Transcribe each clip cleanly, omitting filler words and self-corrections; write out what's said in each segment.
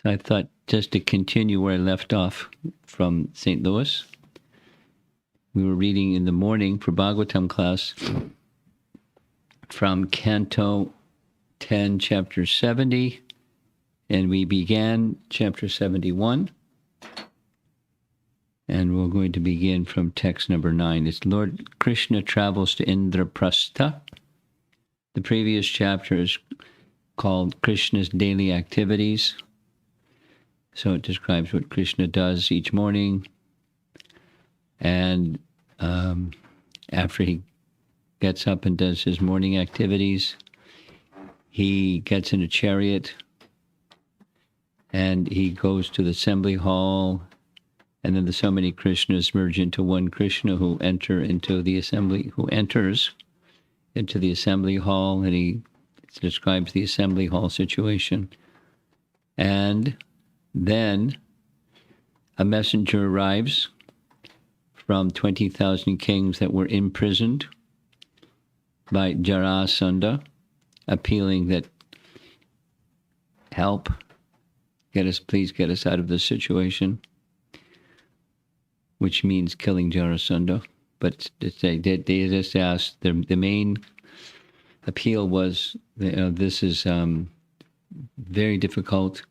So I thought just to continue where I left off from St. Louis, we were reading in the morning for Bhagavatam class from Canto 10, Chapter 70, and we began Chapter 71, and we're going to begin from text number 9. It's Lord Krishna travels to Indraprastha. The previous chapter is called Krishna's Daily Activities. So it describes what Krishna does each morning. And after he gets up and does his morning activities, he gets in a chariot and he goes to the assembly hall. And then so many Krishnas merge into one Krishna who enters into the assembly hall, and he describes the assembly hall situation. And then a messenger arrives from 20,000 kings that were imprisoned by Jarasandha, appealing that help, please get us out of this situation, which means killing Jarasandha. But they just asked, the main appeal was, this is very difficult.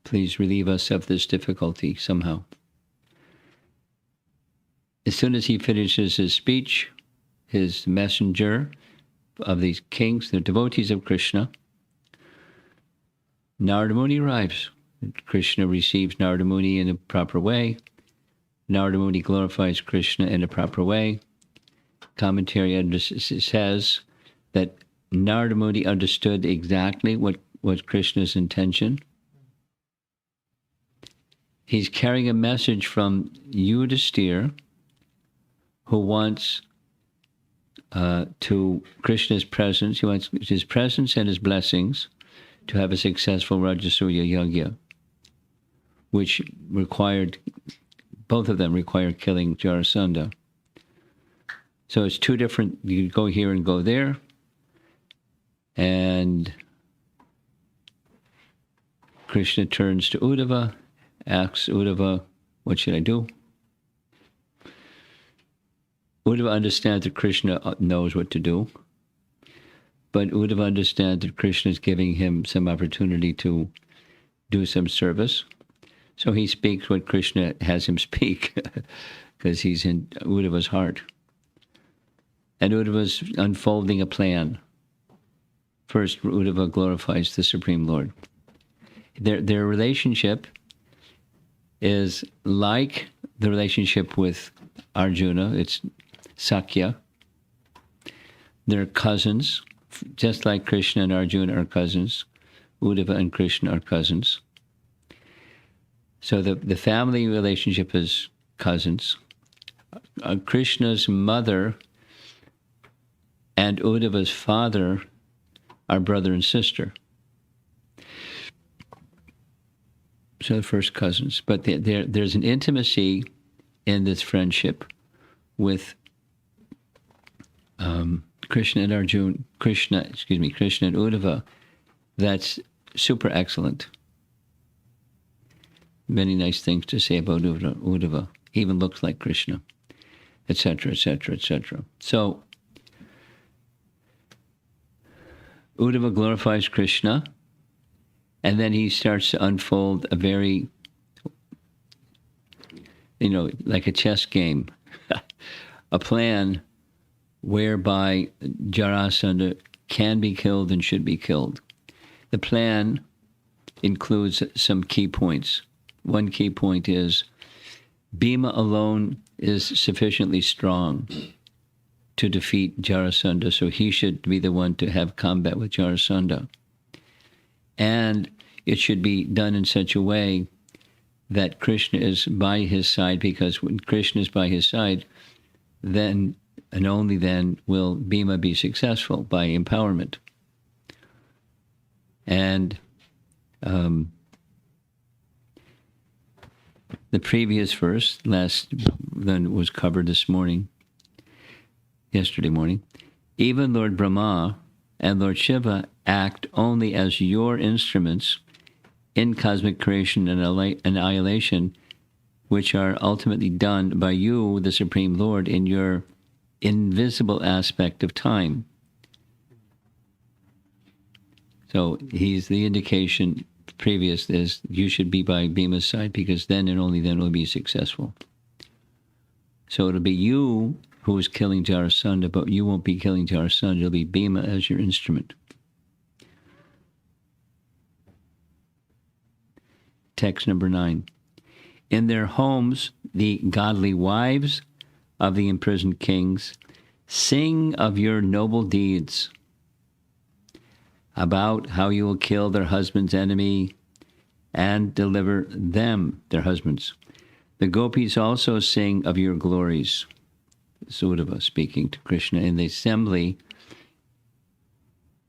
Please relieve us of this difficulty somehow. As soon as he finishes his speech, his messenger of these kings, the devotees of Krishna, Narada Muni arrives. Krishna receives Narada Muni in a proper way. Narada Muni glorifies Krishna in a proper way. Commentary says that Narada Muni understood exactly what was Krishna's intention. He's carrying a message from Yudhisthira, who wants to Krishna's presence. He wants his presence and his blessings to have a successful Rajasuya Yagya, which both of them required killing Jarasandha. So it's two different, you go here and go there. And Krishna turns to Uddhava, asks Uddhava, what should I do? Uddhava understands that Krishna knows what to do, but Uddhava understands that Krishna is giving him some opportunity to do some service. So he speaks what Krishna has him speak, because he's in Uddhava's heart. And Uddhava's unfolding a plan. First, Uddhava glorifies the Supreme Lord. Their relationship is like the relationship with Arjuna. It's Sakya. They're cousins, just like Krishna and Arjuna are cousins. Uddhava and Krishna are cousins. So the family relationship is cousins. Krishna's mother and Uddhava's father are brother and sister. So the first cousins. But there's an intimacy in this friendship with Krishna and Uddhava that's super excellent. Many nice things to say about Uddhava. He even looks like Krishna, etc., etc., etc. So Uddhava glorifies Krishna, and then he starts to unfold a very, like a chess game, a plan whereby Jarasandha can be killed and should be killed. The plan includes some key points. One key point is Bhima alone is sufficiently strong to defeat Jarasandha, so he should be the one to have combat with Jarasandha. And it should be done in such a way that Krishna is by his side, because when Krishna is by his side, then and only then will Bhima be successful by empowerment. And the previous verse, then was covered yesterday morning. Even Lord Brahma and Lord Shiva act only as your instruments in cosmic creation and annihilation, which are ultimately done by you, the Supreme Lord, in your invisible aspect of time. So he's the indication previous is you should be by Bhima's side, because then and only then will be successful. So it'll be you who is killing Jarasandha, but you won't be killing Jarasandha. It'll be Bhima as your instrument. Text number 9. In their homes, the godly wives of the imprisoned kings sing of your noble deeds, about how you will kill their husband's enemy and deliver them, their husbands. The gopis also sing of your glories. Uddhava speaking to Krishna in the assembly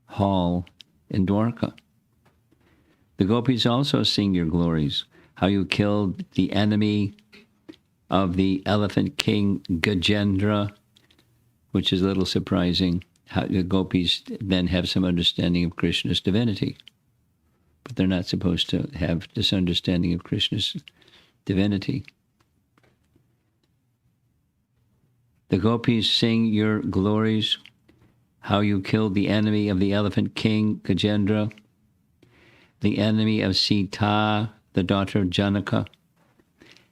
hall in Dwarka. The gopis also sing your glories, how you killed the enemy of the elephant king Gajendra, which is a little surprising. How the gopis then have some understanding of Krishna's divinity, but they're not supposed to have this understanding of Krishna's divinity. The gopis sing your glories, how you killed the enemy of the elephant king Gajendra, the enemy of Sita, the daughter of Janaka,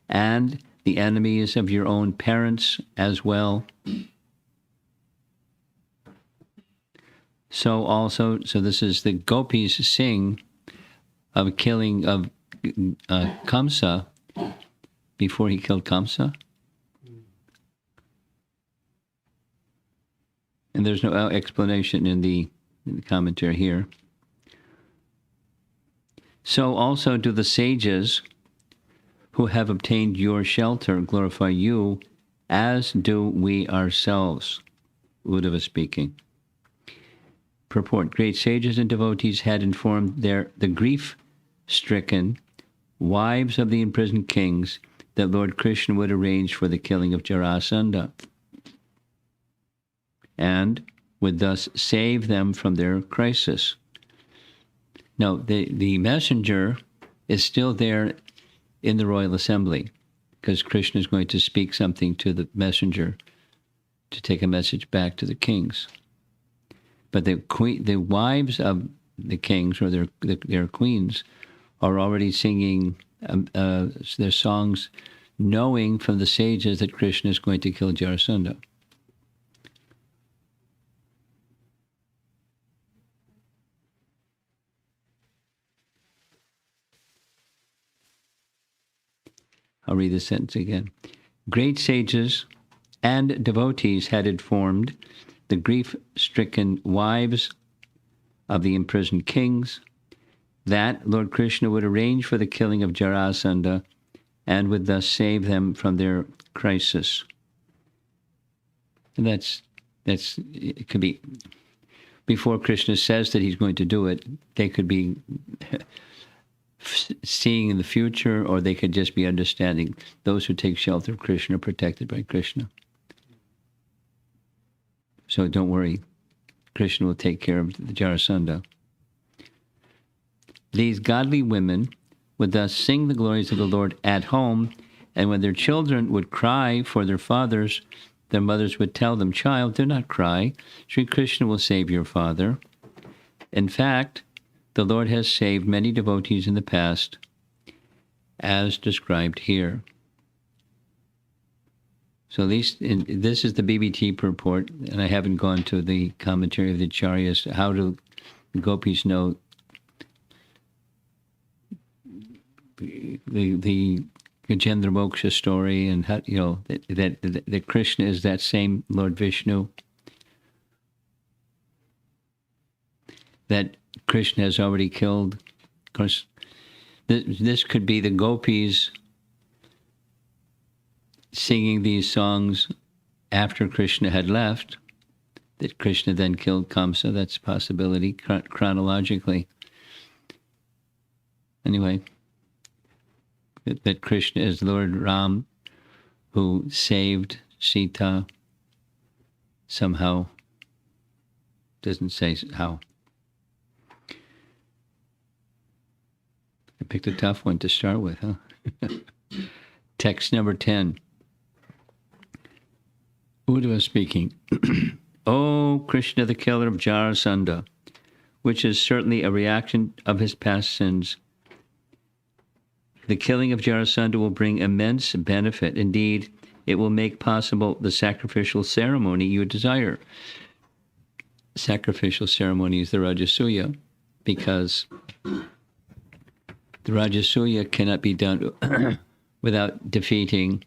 and the enemies of your own parents as well. So this is the gopis sing of killing of Kamsa before he killed Kamsa. And there's no explanation in the commentary here. So also do the sages who have obtained your shelter glorify you, as do we ourselves. Uddhava speaking. Purport. Great sages and devotees had informed the grief-stricken wives of the imprisoned kings that Lord Krishna would arrange for the killing of Jarasandha, and would thus save them from their crisis. Now, the messenger is still there in the royal assembly, because Krishna is going to speak something to the messenger to take a message back to the kings. But the wives of the kings, or their queens, are already singing their songs, knowing from the sages that Krishna is going to kill Jarasandha. I'll read the sentence again. Great sages and devotees had informed the grief-stricken wives of the imprisoned kings that Lord Krishna would arrange for the killing of Jarasandha and would thus save them from their crisis. And it could be, before Krishna says that he's going to do it, they could be seeing in the future, or they could just be understanding those who take shelter of Krishna are protected by Krishna. So don't worry, Krishna will take care of the Jarasandha. These godly women would thus sing the glories of the Lord at home, and when their children would cry for their fathers, their mothers would tell them, "Child, do not cry. Sri Krishna will save your father." In fact, the Lord has saved many devotees in the past, as described here. So at least this is the BBT purport, and I haven't gone to the commentary of the Acharyas. How do the gopis know the Gajendra Moksha story, and how, that Krishna is that same Lord Vishnu? That Krishna has already killed. Of course, this could be the gopis singing these songs after Krishna had left, that Krishna then killed Kamsa. That's a possibility chronologically. Anyway, that Krishna is Lord Ram who saved Sita somehow. Doesn't say how. I picked a tough one to start with, huh? Text number 10. Uddhava speaking. O Krishna, the killer of Jarasandha, which is certainly a reaction of his past sins, the killing of Jarasandha will bring immense benefit. Indeed, it will make possible the sacrificial ceremony you desire. Sacrificial ceremony is the Rajasuya, because the Rajasuya cannot be done without defeating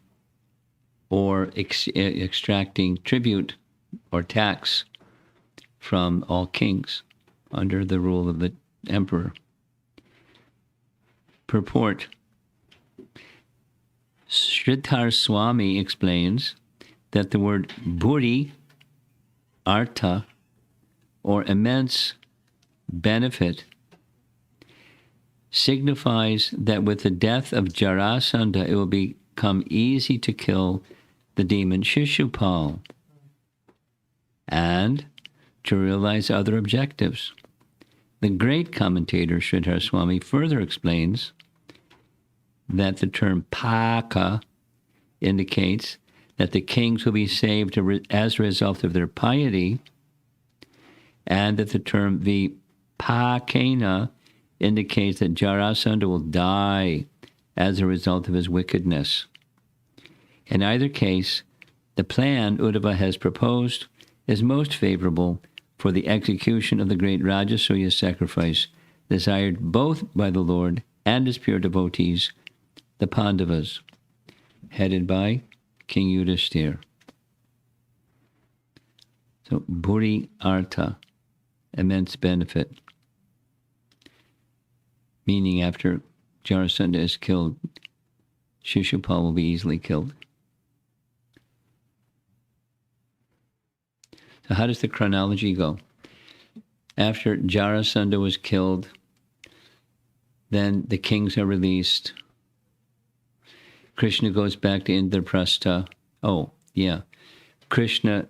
or extracting tribute or tax from all kings under the rule of the emperor. Purport. Sridhar Swami explains that the word buri, artha, or immense benefit, signifies that with the death of Jarasandha, it will become easy to kill the demon Shishupal and to realize other objectives. The great commentator Sridhar Swami further explains that the term Paka indicates that the kings will be saved as a result of their piety, and that the term Vipakena indicates that Jarasandha will die as a result of his wickedness. In either case, the plan Uddhava has proposed is most favorable for the execution of the great Rajasuya sacrifice desired both by the Lord and his pure devotees, the Pandavas, headed by King Yudhishthira. So, Buri Artha, immense benefit, meaning after Jarasandha is killed, Shishupal will be easily killed. So how does the chronology go? After Jarasandha was killed, then the kings are released. Krishna goes back to Indraprastha. Krishna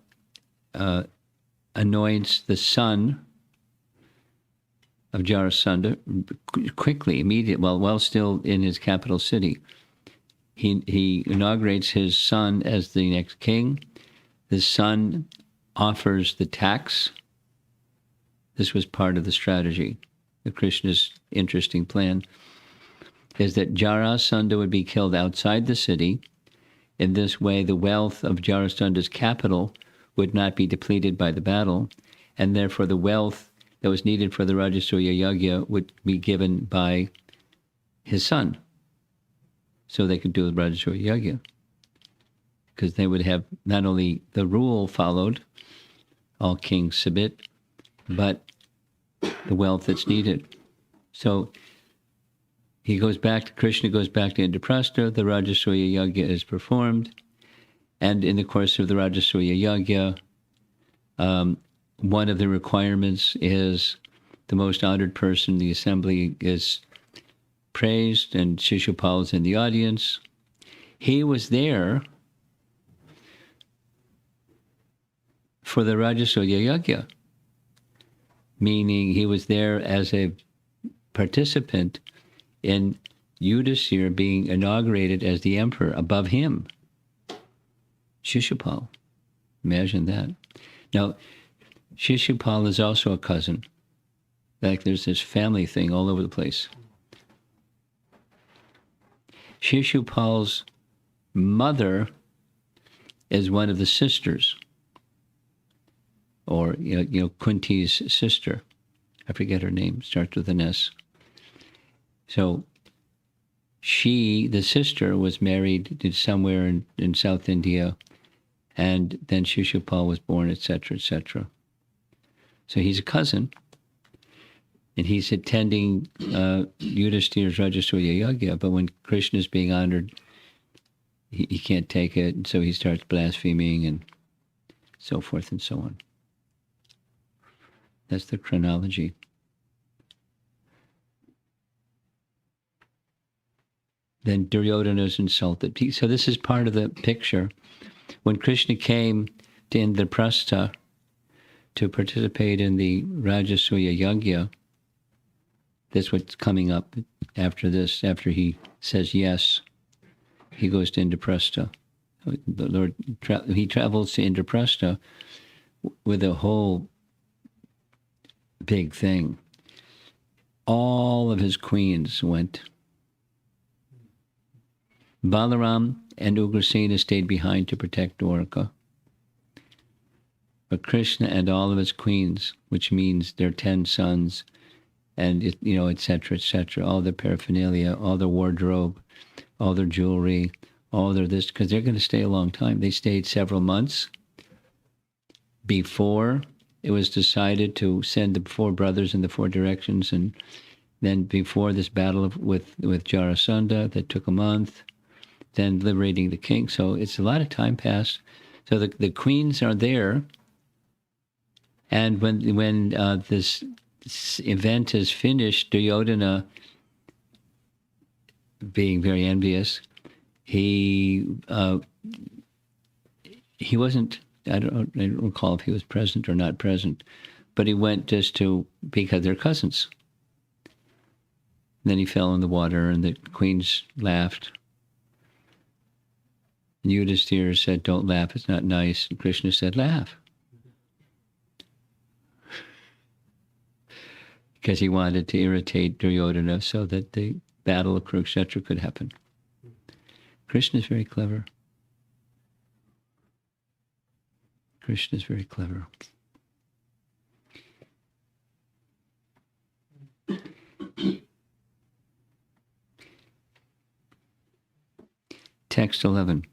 anoints the son of Jarasandha quickly, immediately, while still in his capital city. He inaugurates his son as the next king. The son offers the tax. This was part of the strategy. The Krishna's interesting plan is that Jarasandha would be killed outside the city. In this way, the wealth of Jarasandha's capital would not be depleted by the battle, and therefore the wealth that was needed for the Rajasuya Yagya would be given by his son, so they could do the Rajasuya Yagya, because they would have not only the rule followed, all kings submit, but the wealth that's needed. So Krishna goes back to Indraprastha, the Rajasuya Yagya is performed, and in the course of the Rajasuya Yagya, one of the requirements is the most honored person in the assembly is praised, and Shishupal is in the audience. He was there for the Rajasuya Yagya, meaning he was there as a participant in Yudhishthira being inaugurated as the emperor above him. Shishupal. Imagine that. Now, Shishupal is also a cousin. In fact, there's this family thing all over the place. Shishupal's mother is one of the sisters, or Kunti's sister. I forget her name. Starts with an S. So she, the sister, was married to somewhere in South India, and then Shishupal was born, etc., etc. So he's a cousin, and he's attending Yudhishthira's Rajasuya Yagya, but when Krishna is being honored, he can't take it, and so he starts blaspheming and so forth and so on. That's the chronology. Then Duryodhana is insulted. So this is part of the picture. When Krishna came to Indraprastha to participate in the Rajasuya Yagya, That's what's coming up after this. After he says yes, he goes to Indraprastha. The Lord, he travels to Indraprastha with a whole big thing. All of his queens went. Balaram and Ugrasena stayed behind to protect Dwarka. But Krishna and all of his queens, which means their 10 sons, and et cetera, all their paraphernalia, all their wardrobe, all their jewelry, all their this, because they're going to stay a long time. They stayed several months before it was decided to send the 4 brothers in the 4 directions, and then before this battle with Jarasandha that took a month, then liberating the king. So it's a lot of time passed. So the queens are there, and when this event is finished, Duryodhana, being very envious, he wasn't. I don't recall if he was present or not present, but he went just because they're cousins. Then he fell in the water, and the queens laughed. And Yudhisthira said, "Don't laugh, it's not nice." And Krishna said, "Laugh." Because he wanted to irritate Duryodhana so that the battle of Kurukshetra could happen. Krishna is very clever. Krishna is very clever. Text 11.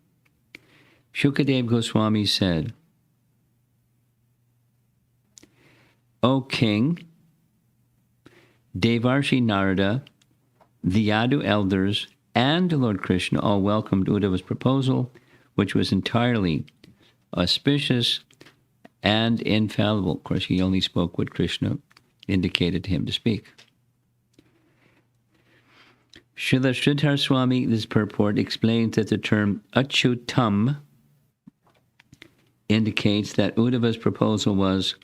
Shukadev Goswami said, "O king, Devarshi Narada, the Yadu elders, and Lord Krishna all welcomed Uddhava's proposal, which was entirely auspicious and infallible." Of course, he only spoke what Krishna indicated to him to speak. Srila Sridhar Swami, this purport, explains that the term Achyutam indicates that Uddhava's proposal was,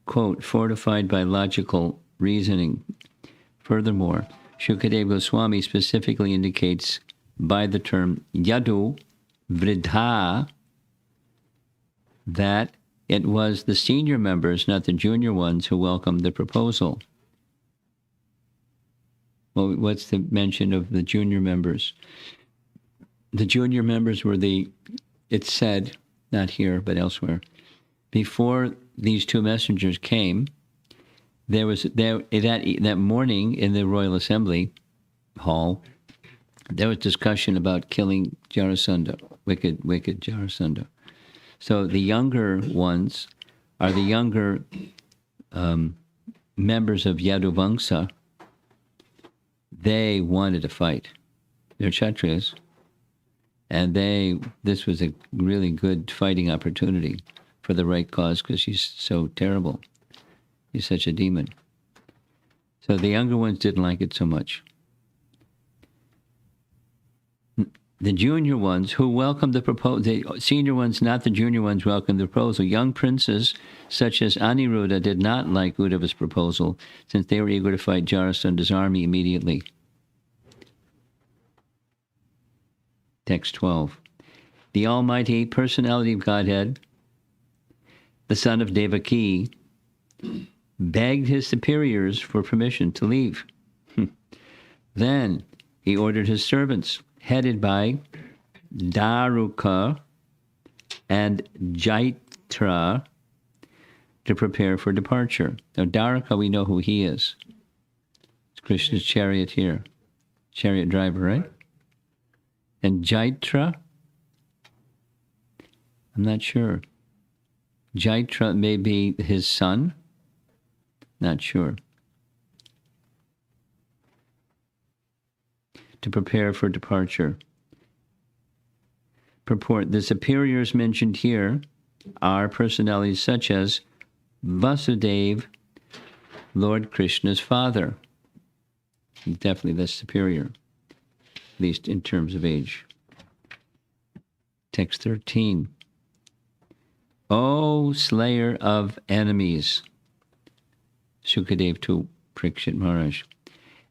quote, fortified by logical reasoning. Furthermore, Shukadev Goswami specifically indicates by the term Yadu Vridha that it was the senior members, not the junior ones, who welcomed the proposal. Well, what's the mention of the junior members? The junior members were it's said, not here but elsewhere, before these 2 messengers came, that morning in the Royal Assembly Hall, there was discussion about killing Jarasandha, wicked Jarasandha. So the younger ones are the younger members of Yaduvamsa. They wanted to fight. They're Kshatriyas. And this was a really good fighting opportunity for the right cause, because he's so terrible. He's such a demon. So the younger ones didn't like it so much. The junior ones who welcomed the proposal, the senior ones, not the junior ones, welcomed the proposal. Young princes such as Aniruddha did not like Uddhava's proposal, since they were eager to fight Jarasandha's army immediately. Text 12. The Almighty Personality of Godhead, the son of Devaki, begged his superiors for permission to leave. Then he ordered his servants, headed by Daruka and Jaitra, to prepare for departure. Now, Daruka, we know who he is. It's Krishna's charioteer, chariot driver, right? And Jaitra, I'm not sure. Jaitra may be his son. Not sure. To prepare for departure. Purport: the superiors mentioned here are personalities such as Vasudeva, Lord Krishna's father. Definitely the superior, at least in terms of age. Text 13. O slayer of enemies, Shukadev to Parikshit Maharaj,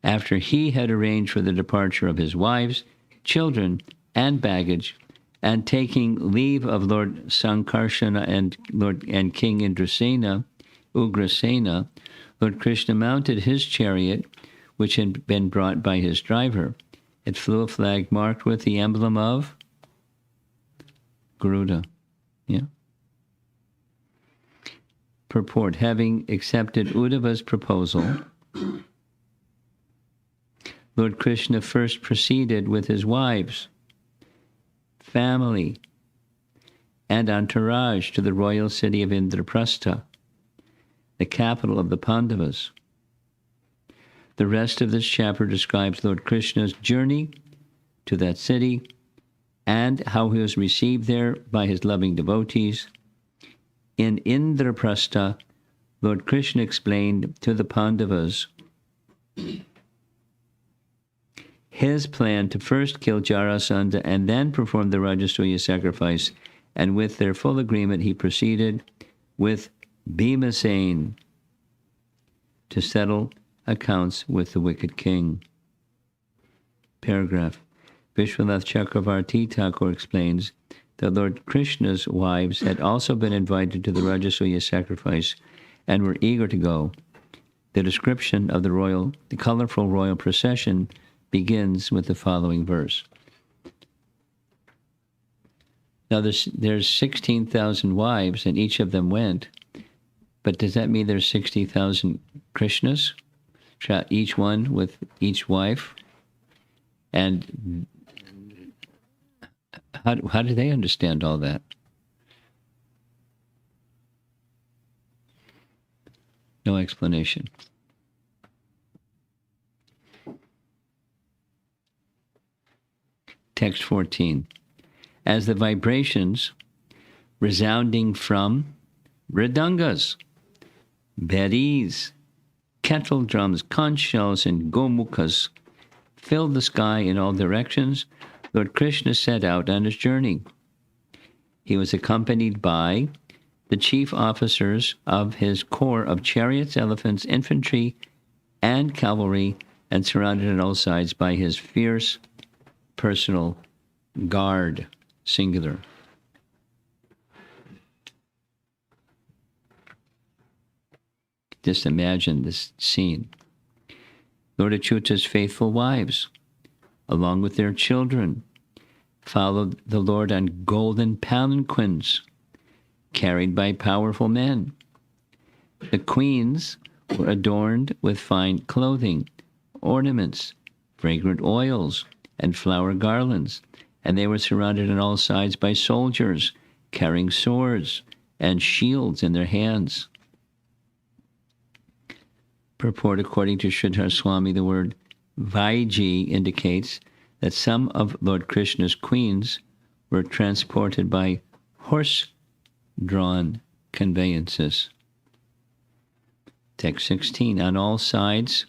After he had arranged for the departure of his wives, children, and baggage, and taking leave of Lord Sankarsana and King Ugrasena, Lord Krishna mounted his chariot, which had been brought by his driver. It flew a flag marked with the emblem of Garuda. Yeah. Purport: having accepted Uddhava's proposal, Lord Krishna first proceeded with his wives, family, and entourage to the royal city of Indraprastha, the capital of the Pandavas. The rest of this chapter describes Lord Krishna's journey to that city and how he was received there by his loving devotees. In Indraprastha, Lord Krishna explained to the Pandavas his plan to first kill Jarasandha and then perform the Rajasuya sacrifice, and with their full agreement he proceeded with Bhimasena to settle accounts with the wicked king. Paragraph. Vishwanath Chakravarti Thakur explains that Lord Krishna's wives had also been invited to the Rajasuya sacrifice and were eager to go. The description of the colorful royal procession begins with the following verse. Now there's 16,000 wives, and each of them went. But does that mean there's 60,000 Krishnas? Each one with each wife? And how do they understand all that? No explanation. Text 14. As the vibrations resounding from mridangas, bedis, kettle drums, conch shells, and gomukhas filled the sky in all directions, Lord Krishna set out on his journey. He was accompanied by the chief officers of his corps of chariots, elephants, infantry, and cavalry, and surrounded on all sides by his fierce personal guard, singular. Just imagine this scene. Lord Achyuta's faithful wives, along with their children, followed the Lord on golden palanquins carried by powerful men. The queens were adorned with fine clothing, ornaments, fragrant oils, and flower garlands, and they were surrounded on all sides by soldiers carrying swords and shields in their hands. Purport: according to Sridhar Swami, the word Vaiji indicates that some of Lord Krishna's queens were transported by horse-drawn conveyances. Text 16. On all sides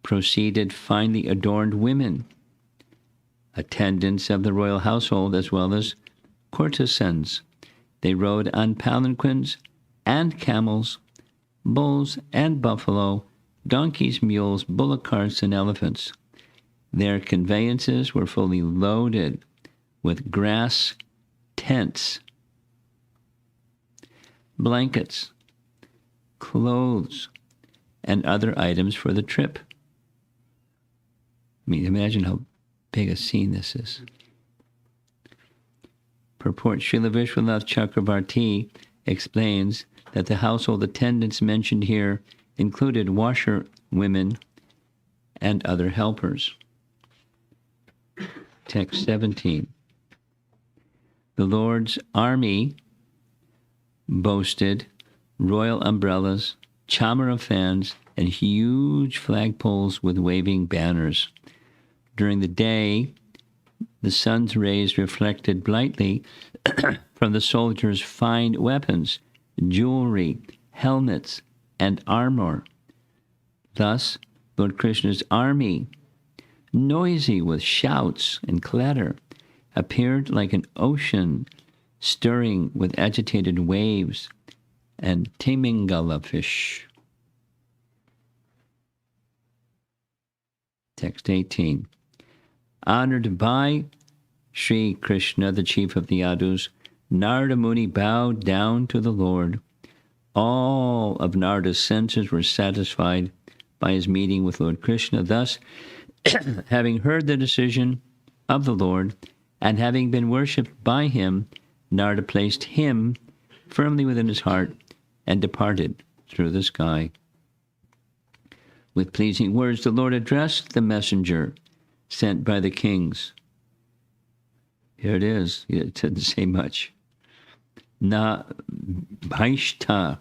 proceeded finely adorned women, attendants of the royal household as well as courtesans. They rode on palanquins and camels, bulls and buffalo, donkeys, mules, bullock carts, and elephants. Their conveyances were fully loaded with grass tents, blankets, clothes, and other items for the trip. I mean, imagine how big a scene this is. Purport: Srila Vishwanath Chakravarti explains that the household attendants mentioned here included washerwomen and other helpers. Text 17. The Lord's army boasted royal umbrellas, chamara fans, and huge flagpoles with waving banners. During the day, the sun's rays reflected brightly from the soldiers' fine weapons, jewelry, helmets, and armor. Thus, Lord Krishna's army, noisy with shouts and clatter, appeared like an ocean stirring with agitated waves and Timingala fish. Text 18. Honored by Sri Krishna, the chief of the Yadus, Narada Muni bowed down to the Lord. All of Narada's senses were satisfied by his meeting with Lord Krishna. Thus, having heard the decision of the Lord, and having been worshipped by him, Narada placed him firmly within his heart and departed through the sky. With pleasing words, the Lord addressed the messenger sent by the kings. Here it is. It didn't say much. Na bhaishta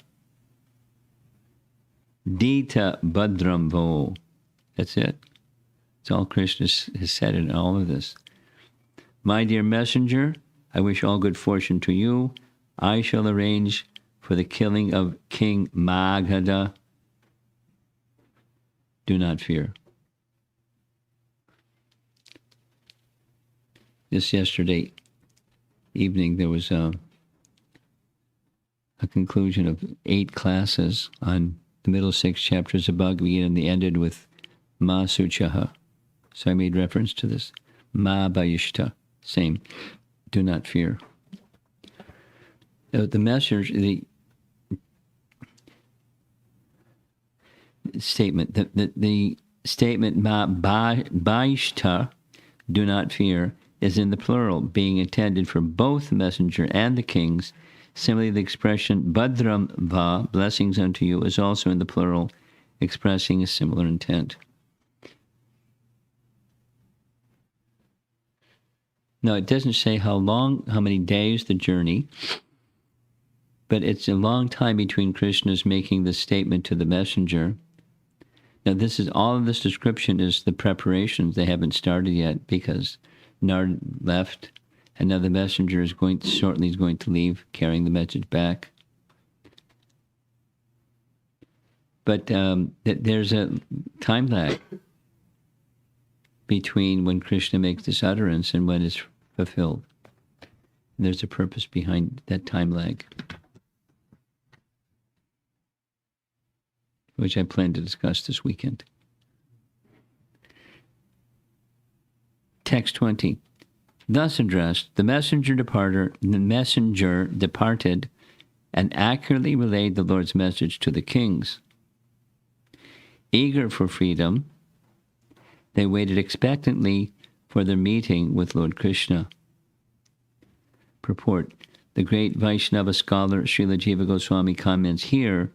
dita badram vo. That's it. It's all Krishna has said in all of this. My dear messenger, I wish all good fortune to you. I shall arrange for the killing of King Magadha. Do not fear. Just yesterday evening, there was a conclusion of 8 classes on the middle 6 chapters of Bhagavad Gita, and they ended with Ma Suchaha. So I made reference to this. Ma Bhayishta. Same. Do not fear. The message, the statement, the statement Ma Bhayishta, do not fear, is in the plural, being intended for both the messenger and the kings. Similarly, the expression Badram Va, blessings unto you, is also in the plural, expressing a similar intent. Now, it doesn't say how many days the journey, but it's a long time between Krishna's making this statement to the messenger. Now, all of this description is the preparations. They haven't started yet because Narada left, and now the messenger is going to leave, carrying the message back. But there's a time lag between when Krishna makes this utterance and when it's fulfilled. And there's a purpose behind that time lag, which I plan to discuss this weekend. Text 20. Thus addressed, the messenger departed and accurately relayed the Lord's message to the kings. Eager for freedom, they waited expectantly for their meeting with Lord Krishna. Purport. The great Vaishnava scholar Srila Jiva Goswami comments here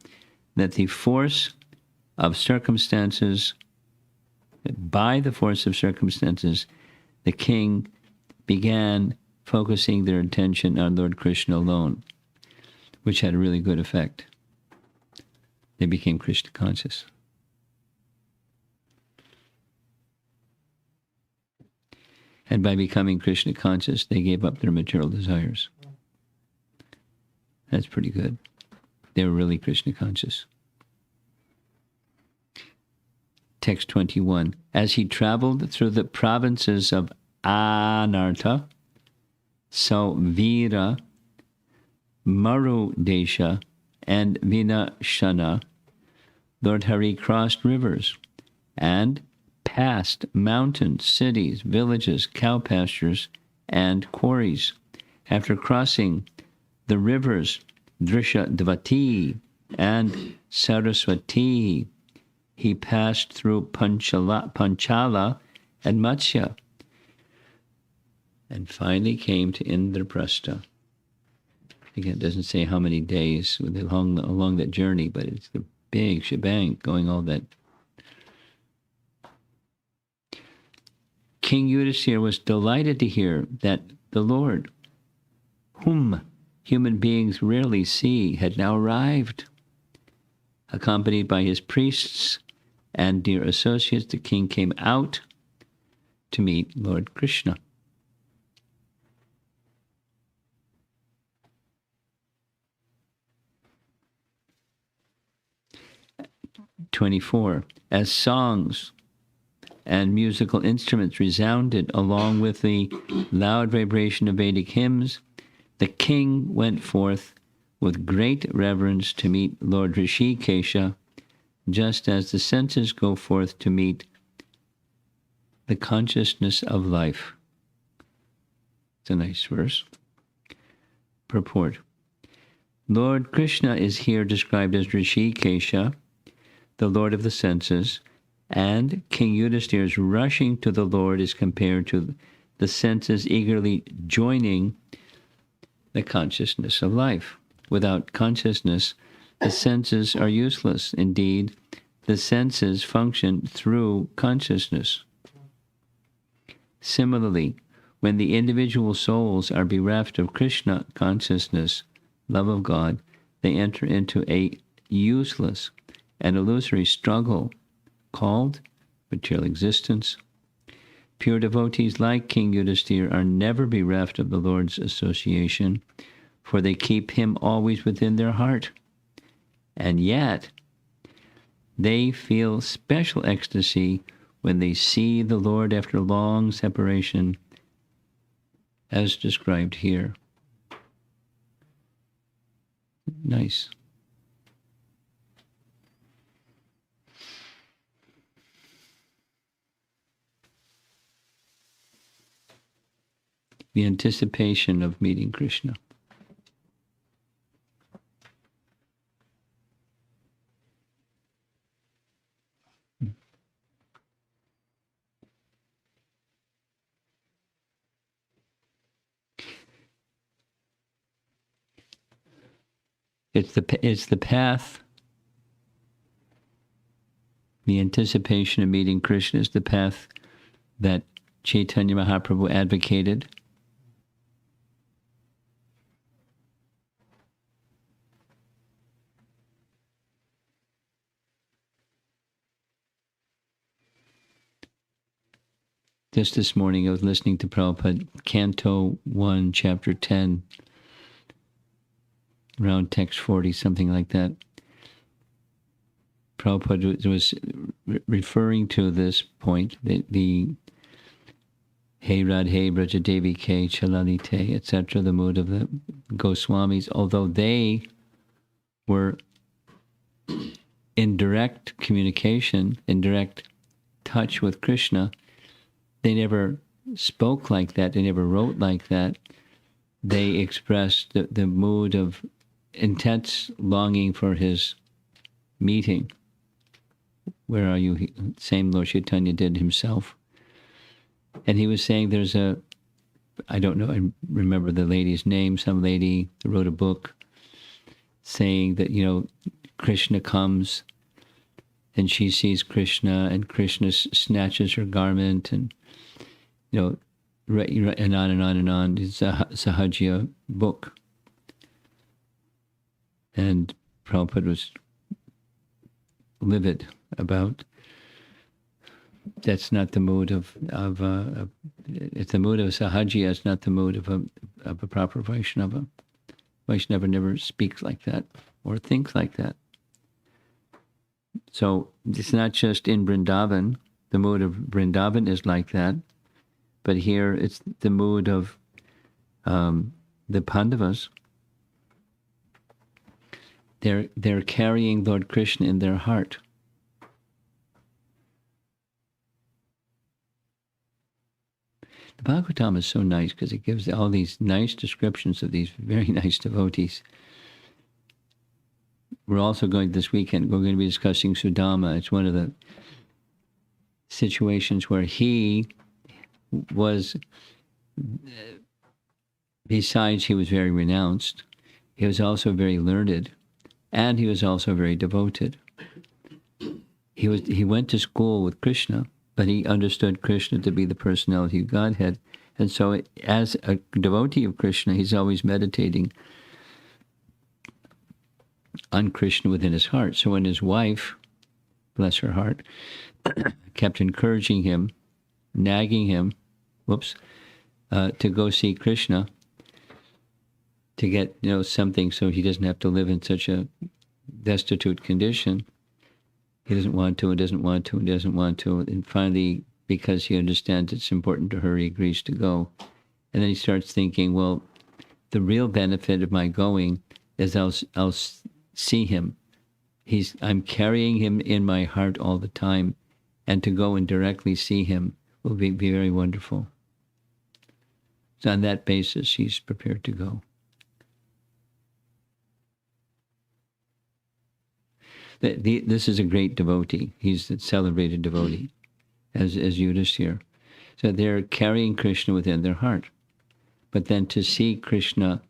that by the force of circumstances, the king began focusing their attention on Lord Krishna alone, which had a really good effect. They became Krishna conscious. And by becoming Krishna conscious, they gave up their material desires. That's pretty good. They were really Krishna conscious. Text 21. As he traveled through the provinces of Anartha, Sauvira, Marudesha, and Vinashana, Lord Hari crossed rivers and passed mountains, cities, villages, cow pastures, and quarries. After crossing the rivers Drisha and Saraswati, he passed through Panchala and Matsya, and finally came to Indraprastha. Again, it doesn't say how many days along that journey, but it's the big shebang going all that. King Yudhisthira was delighted to hear that the Lord, whom human beings rarely see, had now arrived. Accompanied by his priests and dear associates, the king came out to meet Lord Krishna. (24) As songs and musical instruments resounded along with the loud vibration of Vedic hymns, the king went forth with great reverence to meet Lord Rishikesha, just as the senses go forth to meet the consciousness of life. It's a nice verse. Purport. Lord Krishna is here described as Rishikesha, the Lord of the senses, and King Yudhisthira's rushing to the Lord is compared to the senses eagerly joining the consciousness of life. Without consciousness, the senses are useless. Indeed, the senses function through consciousness. Similarly, when the individual souls are bereft of Krishna consciousness, love of God, they enter into a useless and illusory struggle called material existence. Pure devotees like King Yudhisthira are never bereft of the Lord's association, for they keep him always within their heart. And yet, they feel special ecstasy when they see the Lord after long separation, as described here. Nice. The anticipation of meeting Krishna. It's the path. The anticipation of meeting Krishna is the path that Chaitanya Mahaprabhu advocated. Just this morning I was listening to Prabhupada, Canto 1, Chapter 10, around text 40, something like that. Prabhupada was referring to this point, the Hey Radhe Brajadevi Ke Chalalite, etc., the mood of the Goswamis, although they were in direct communication, in direct touch with Krishna, they never spoke like that, they never wrote like that. They expressed the mood of intense longing for his meeting. Where are you? Same Lord Chaitanya did himself. And he was saying there's I don't know, I remember the lady's name, some lady wrote a book saying that, Krishna comes and she sees Krishna and Krishna snatches her garment and, and on and on and on. It's a Sahajya book. And Prabhupada was livid about that's not the mood of it's the mood of Sahajya, it's not the mood of a proper Vaishnava. Vaishnava never speaks like that or thinks like that. So it's not just in Vrindavan, the mood of Vrindavan is like that, but here it's the mood of the Pandavas. They're carrying Lord Krishna in their heart. The Bhagavatam is so nice because it gives all these nice descriptions of these very nice devotees. We're also going this weekend, we're going to be discussing Sudama. It's one of the situations where he was, besides he was very renounced, he was also very learned, and he was also very devoted. He went to school with Krishna, but he understood Krishna to be the personality of Godhead. And so as a devotee of Krishna, he's always meditating on Krishna within his heart. So when his wife, bless her heart, kept encouraging him, nagging him, to go see Krishna, to get, something so he doesn't have to live in such a destitute condition, he doesn't want to, and doesn't want to, and doesn't want to. And finally, because he understands it's important to her, he agrees to go. And then he starts thinking, well, the real benefit of my going is I'll see him. I'm carrying him in my heart all the time. And to go and directly see him will be very wonderful. So on that basis, he's prepared to go. This is a great devotee. He's a celebrated devotee, as Yudhisthira. So they're carrying Krishna within their heart. But then to see Krishna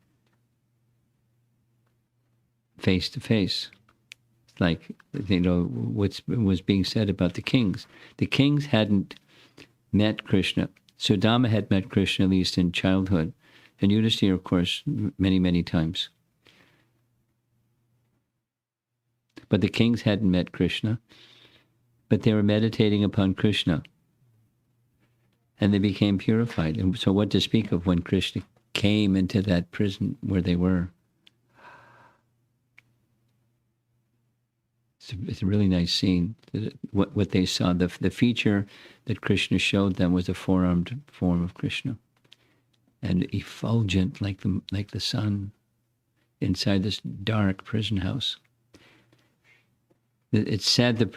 face to face, like, what was being said about the kings. The kings hadn't met Krishna. Sudama had met Krishna, at least in childhood. And Yudhisthira, of course, many, many times. But the kings hadn't met Krishna. But they were meditating upon Krishna. And they became purified. And so what to speak of when Krishna came into that prison where they were? It's a really nice scene. What they saw, the feature that Krishna showed them was a four-armed form of Krishna, and effulgent like the sun inside this dark prison house. It said that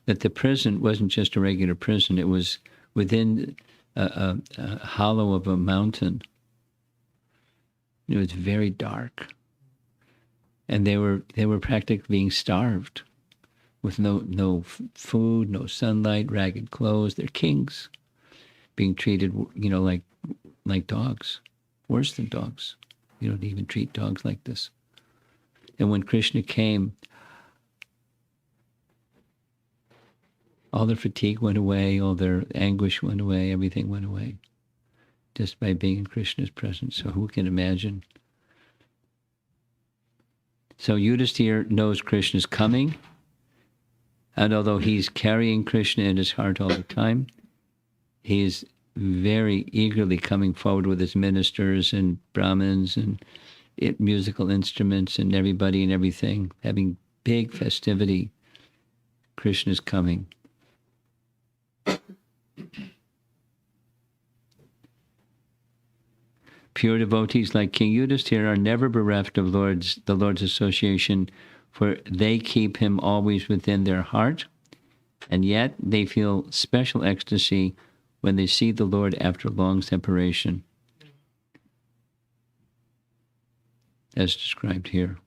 the prison wasn't just a regular prison. It was within a hollow of a mountain. It was very dark. And they were practically being starved, with no food, no sunlight, ragged clothes. They're kings, being treated, like dogs, worse than dogs. You don't even treat dogs like this. And when Krishna came, all their fatigue went away, all their anguish went away, everything went away, just by being in Krishna's presence. So who can imagine? So Yudhisthira knows Krishna's coming, and although he's carrying Krishna in his heart all the time, he is very eagerly coming forward with his ministers and Brahmins and musical instruments and everybody and everything, having big festivity. Krishna's coming. Pure devotees like King Yudhisthira are never bereft of the Lord's association, for they keep him always within their heart, and yet they feel special ecstasy when they see the Lord after long separation, as described here.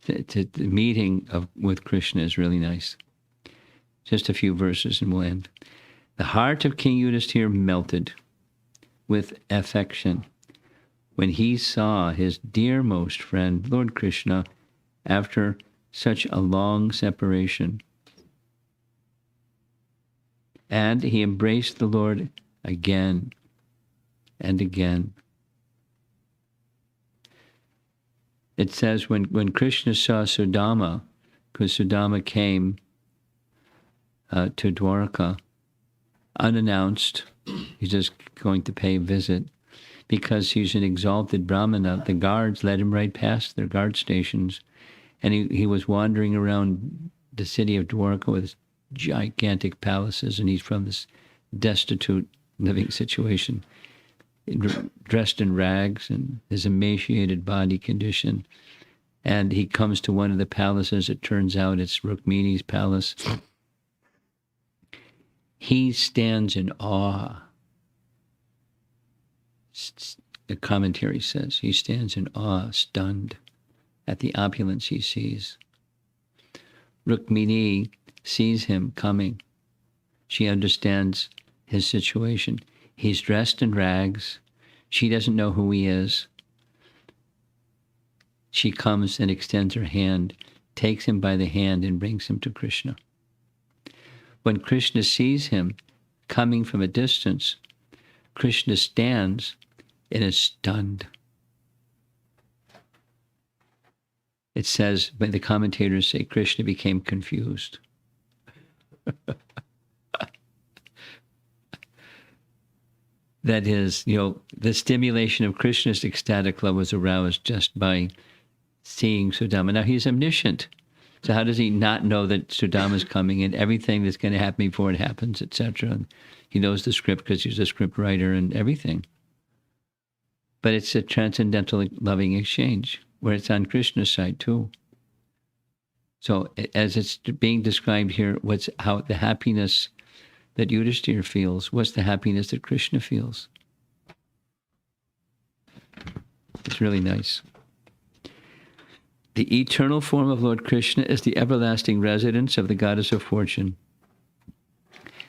The meeting with Krishna is really nice. Just a few verses and we'll end. The heart of King Yudhisthira melted with affection when he saw his dearmost friend, Lord Krishna, after such a long separation. And he embraced the Lord again and again. It says when Krishna saw Sudama, because Sudama came to Dwarka unannounced, he's just going to pay a visit. Because he's an exalted Brahmana, the guards led him right past their guard stations, and he was wandering around the city of Dwarka with gigantic palaces, and he's from this destitute living situation, dressed in rags and his emaciated body condition. And he comes to one of the palaces. It turns out it's Rukmini's palace. He stands in awe. The commentary says he stands in awe, stunned at the opulence he sees. Rukmini sees him coming. She understands his situation. He's dressed in rags. She doesn't know who he is. She comes and extends her hand, takes him by the hand, and brings him to Krishna. When Krishna sees him coming from a distance, Krishna stands and is stunned. It says, but the commentators say Krishna became confused. That is, the stimulation of Krishna's ecstatic love was aroused just by seeing Sudama. Now, he's omniscient. So how does he not know that Sudama is coming and everything that's going to happen before it happens, etc.? And he knows the script because he's a script writer and everything. But it's a transcendental loving exchange where it's on Krishna's side too. So as it's being described here, how the happiness that Yudhishthira feels, what's the happiness that Krishna feels? It's really nice. The eternal form of Lord Krishna is the everlasting residence of the goddess of fortune.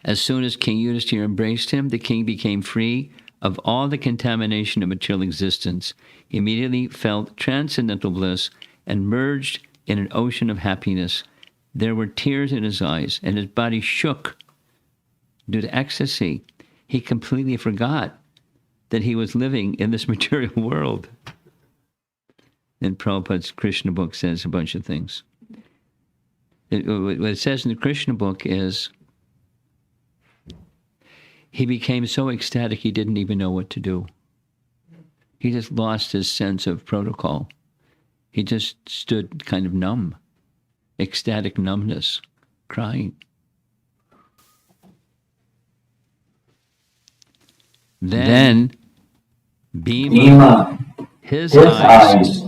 As soon as King Yudhishthira embraced him, the king became free of all the contamination of material existence. He immediately felt transcendental bliss and merged in an ocean of happiness. There were tears in his eyes, and his body shook due to ecstasy. He completely forgot that he was living in this material world. And Prabhupada's Krishna book says a bunch of things. What it says in the Krishna book is, he became so ecstatic he didn't even know what to do. He just lost his sense of protocol. He just stood kind of numb, ecstatic numbness, crying. Then Bhima, his eyes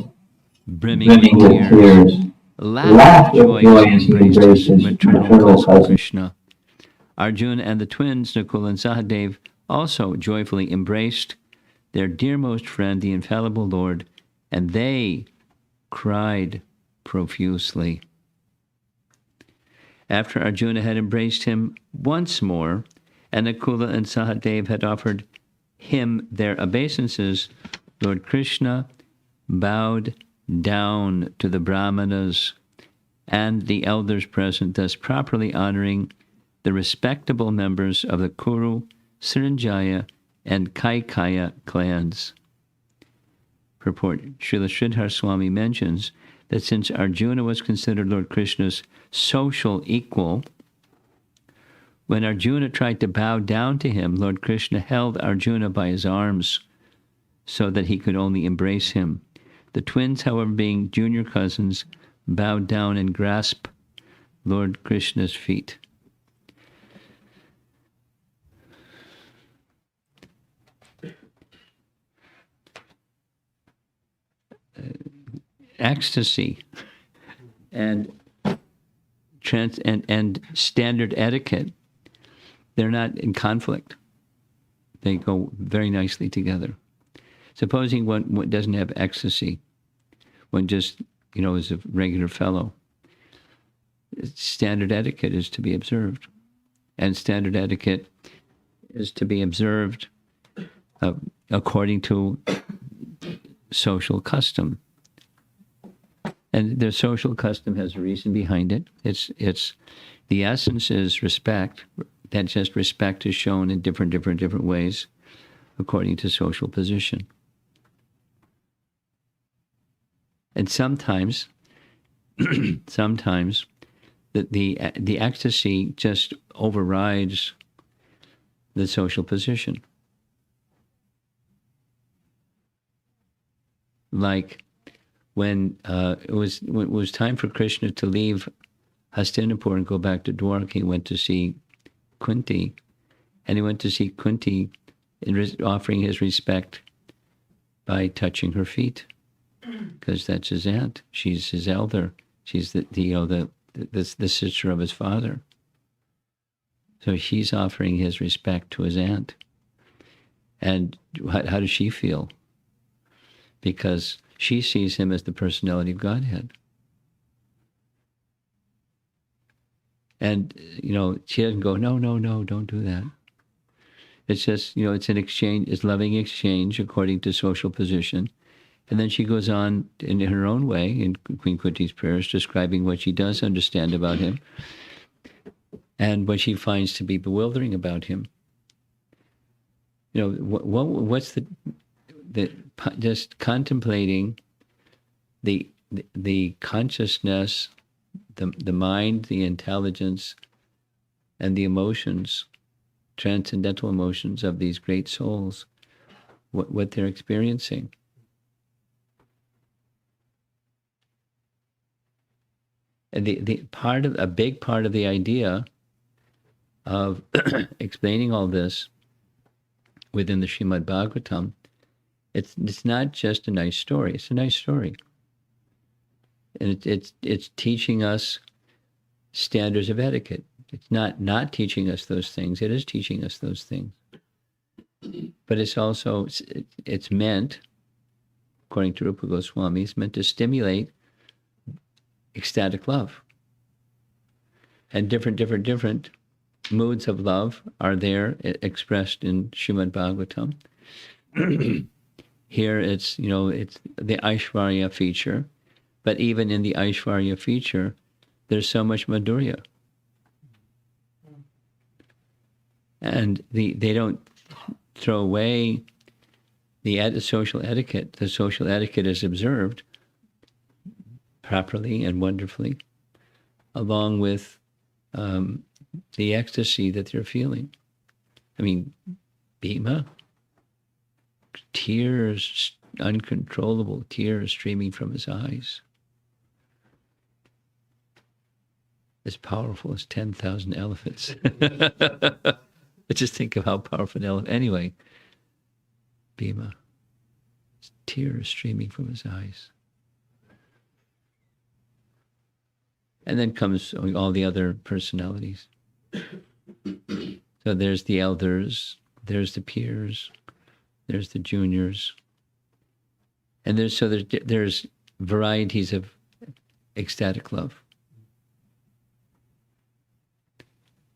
brimming with tears, laughed with joy as he embraced his maternal cousin Krishna. Arjuna and the twins, Nakula and Sahadev, also joyfully embraced their dearmost friend, the infallible Lord, and they cried profusely. After Arjuna had embraced him once more, and Nakula and Sahadev had offered him their obeisances, Lord Krishna bowed down to the Brahmanas and the elders present, thus properly honoring the respectable members of the Kuru, Srinjaya, and Kaikaya clans. Purport. Srila Sridhar Swami mentions that since Arjuna was considered Lord Krishna's social equal, when Arjuna tried to bow down to him, Lord Krishna held Arjuna by his arms so that he could only embrace him. The twins, however, being junior cousins, bowed down and grasped Lord Krishna's feet. Ecstasy and standard etiquette, they're not in conflict. They go very nicely together. Supposing one doesn't have ecstasy, one just, is a regular fellow. Standard etiquette is to be observed. And standard etiquette is to be observed according to social custom. And the social custom has a reason behind it. It's the essence is respect. That just respect is shown in different ways according to social position. And sometimes the ecstasy just overrides the social position. Like when it was time for Krishna to leave Hastinapur and go back to Dwarka, he went to see Kunti, and he went to see Kunti offering his respect by touching her feet, because that's his aunt. She's his elder. She's the sister of his father. So she's offering his respect to his aunt. And how does she feel? Because she sees him as the personality of Godhead. And, she doesn't go, no, don't do that. It's just, it's an exchange, it's loving exchange according to social position. And then she goes on in her own way, in Queen Kunti's prayers, describing what she does understand about him and what she finds to be bewildering about him. What's just contemplating the consciousness, the mind, the intelligence, and the emotions, transcendental emotions of these great souls, what they're experiencing. And a big part of the idea of explaining all this within the Srimad Bhagavatam, it's not just a nice story. It's a nice story. And it's teaching us standards of etiquette. It's not teaching us those things. It is teaching us those things. But it's also, it's meant, according to Rupa Goswami, it's meant to stimulate ecstatic love. And different moods of love are there expressed in Srimad Bhagavatam. Here it's the Aishvarya feature, but even in the Aishvarya feature, there's so much Madhurya. And they don't throw away the social etiquette. The social etiquette is observed properly and wonderfully, along with the ecstasy that they're feeling. I mean, Bhima, tears, uncontrollable tears streaming from his eyes. As powerful as 10,000 elephants. Just think of how powerful an elephant. Anyway, Bhima, tears streaming from his eyes. And then comes all the other personalities. So there's the elders, there's the peers, there's the juniors. And there's varieties of ecstatic love.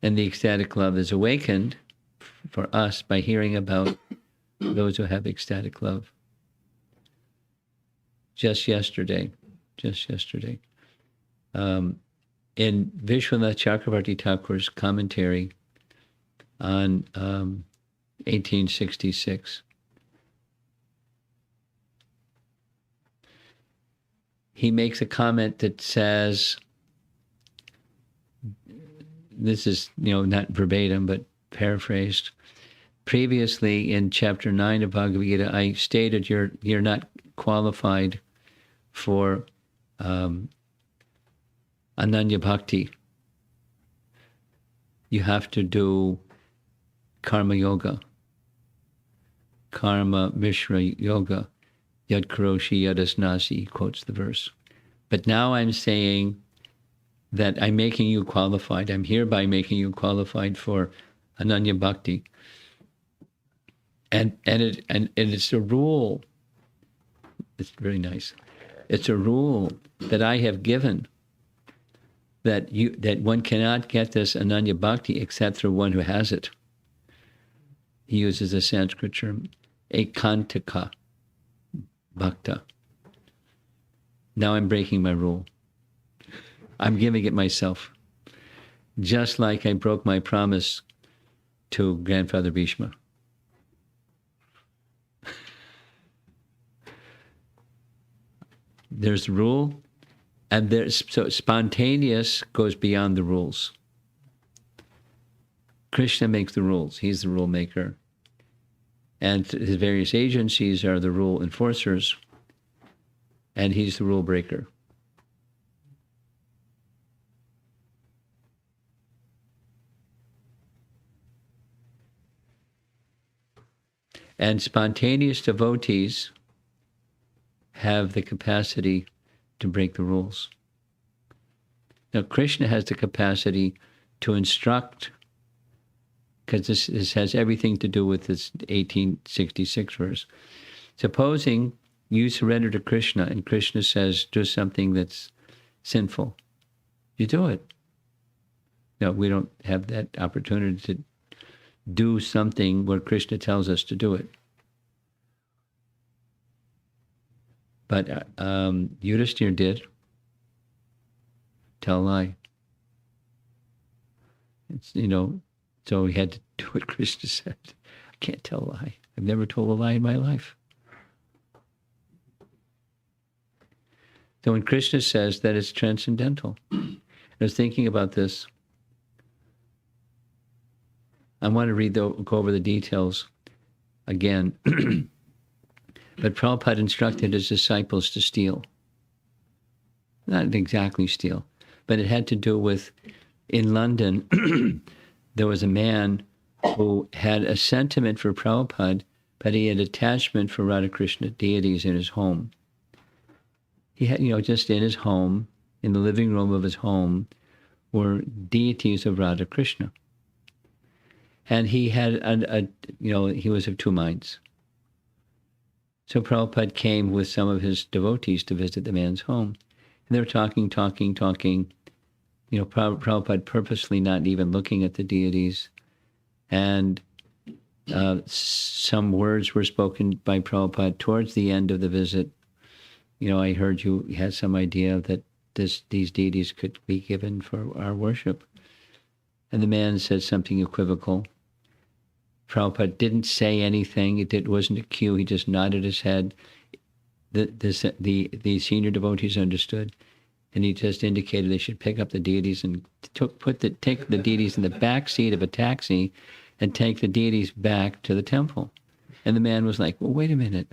And the ecstatic love is awakened for us by hearing about those who have ecstatic love. Just yesterday, in Vishwanath Chakravarti Thakur's commentary on 1866, he makes a comment that says, this is, not verbatim, but paraphrased. Previously in chapter 9 of Bhagavad Gita, I stated you're not qualified for Ananya Bhakti. You have to do Karma Yoga. Karma Mishra Yoga. Yad Karoshi Yadasnasi, he quotes the verse. But now I'm saying that I'm making you qualified. I'm hereby making you qualified for Ananya Bhakti. And it's a rule. It's very nice. It's a rule that I have given that one cannot get this Ananya Bhakti except through one who has it. He uses a Sanskrit term, ekantaka bhakta. Now I'm breaking my rule. I'm giving it myself. Just like I broke my promise to Grandfather Bhishma. There's rule, and so spontaneous goes beyond the rules. Krishna makes the rules. He's the rule maker. And his various agencies are the rule enforcers, and he's the rule breaker. And spontaneous devotees have the capacity to break the rules. Now, Krishna has the capacity to instruct, because this has everything to do with this 1866 verse. Supposing you surrender to Krishna and Krishna says, do something that's sinful, you do it. No, we don't have that opportunity to do something where Krishna tells us to do it. But Yudhishthira did. Tell a lie. So he had to do what Krishna said. I can't tell a lie. I've never told a lie in my life. So when Krishna says that, it's transcendental. I was thinking about this. I want to go over the details again. But Prabhupada instructed his disciples to steal. Not exactly steal, but it had to do with, in London, there was a man who had a sentiment for Prabhupada, but he had attachment for Radha Krishna deities in his home. He had, just in his home, in the living room of his home, were deities of Radha Krishna. And he had he was of two minds. So Prabhupada came with some of his devotees to visit the man's home. And they were talking. Prabhupada purposely not even looking at the deities. And some words were spoken by Prabhupada towards the end of the visit. I heard you had some idea that these deities could be given for our worship. And the man said something equivocal. Prabhupada didn't say anything. It wasn't a cue. He just nodded his head. The senior devotees understood, and he just indicated they should pick up the deities and take the deities in the back seat of a taxi, and take the deities back to the temple. And the man was like, "Well, wait a minute."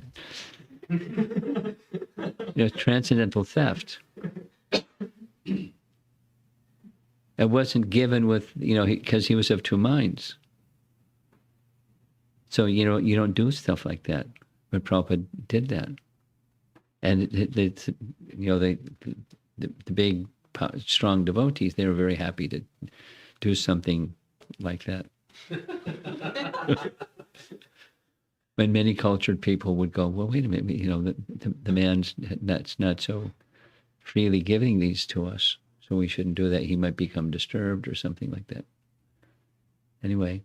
Transcendental theft. It wasn't given with because he was of two minds. So you don't do stuff like that. But Prabhupada did that, and the big strong devotees, they were very happy to do something like that. When many cultured people would go, well, wait a minute, the man's that's not so freely giving these to us, so we shouldn't do that. He might become disturbed or something like that. Anyway.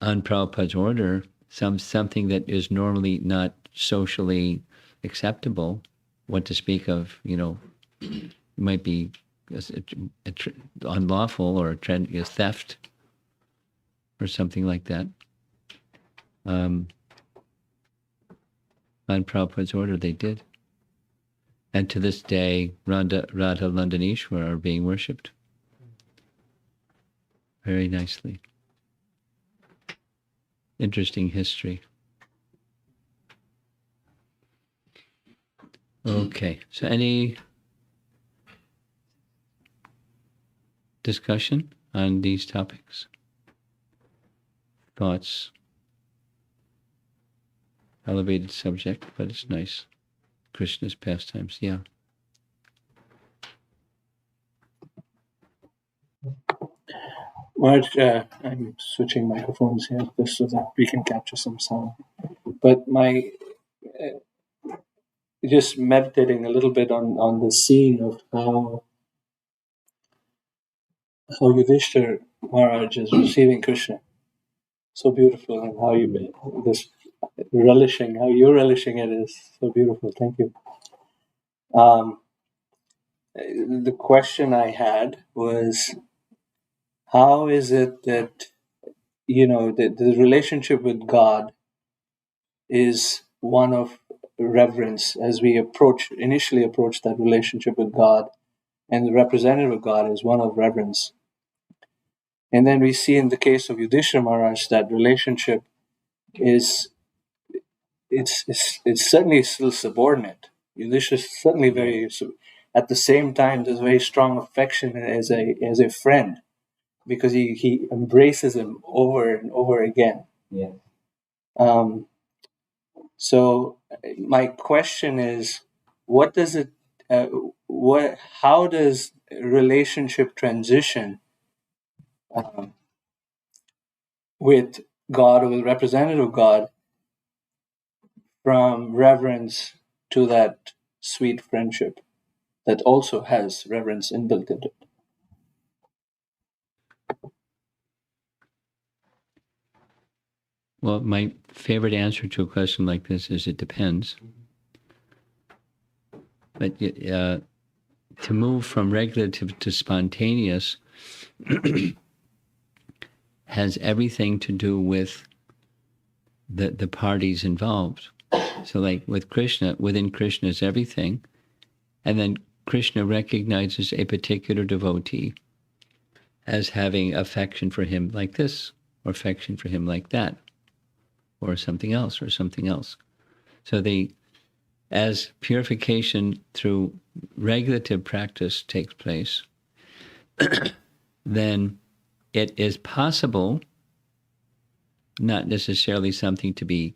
On Prabhupada's order, something that is normally not socially acceptable, what to speak of, might be unlawful or theft or something like that. On Prabhupada's order, they did. And to this day, Radha Landaneshwar are being worshipped very nicely. Interesting history. Okay, so any discussion on these topics? Thoughts? Elevated subject, but it's nice. Krishna's pastimes, yeah. Marge, I'm switching microphones here just so that we can capture some sound. But just meditating a little bit on the scene of how Yudhishthira Maharaj is receiving Krishna. So beautiful, and how you're relishing it is so beautiful. Thank you. The question I had was, how is it that the relationship with God is one of reverence as we initially approach that relationship with God, and the representative of God is one of reverence. And then we see in the case of Yudhishthira Maharaj that relationship it's certainly still subordinate. Yudhishthira is certainly very, at the same time, there's very strong affection as a friend, because he embraces him over and over again. Yeah. So my question is, how does relationship transition with God, or with representative God, from reverence to that sweet friendship that also has reverence inbuilt into it? Well, my favorite answer to a question like this is it depends. But to move from regulative to spontaneous has everything to do with the parties involved. So like with Krishna, within Krishna is everything. And then Krishna recognizes a particular devotee as having affection for him like this, or affection for him like that, or something else. So as purification through regulative practice takes place, then it is possible, not necessarily something to be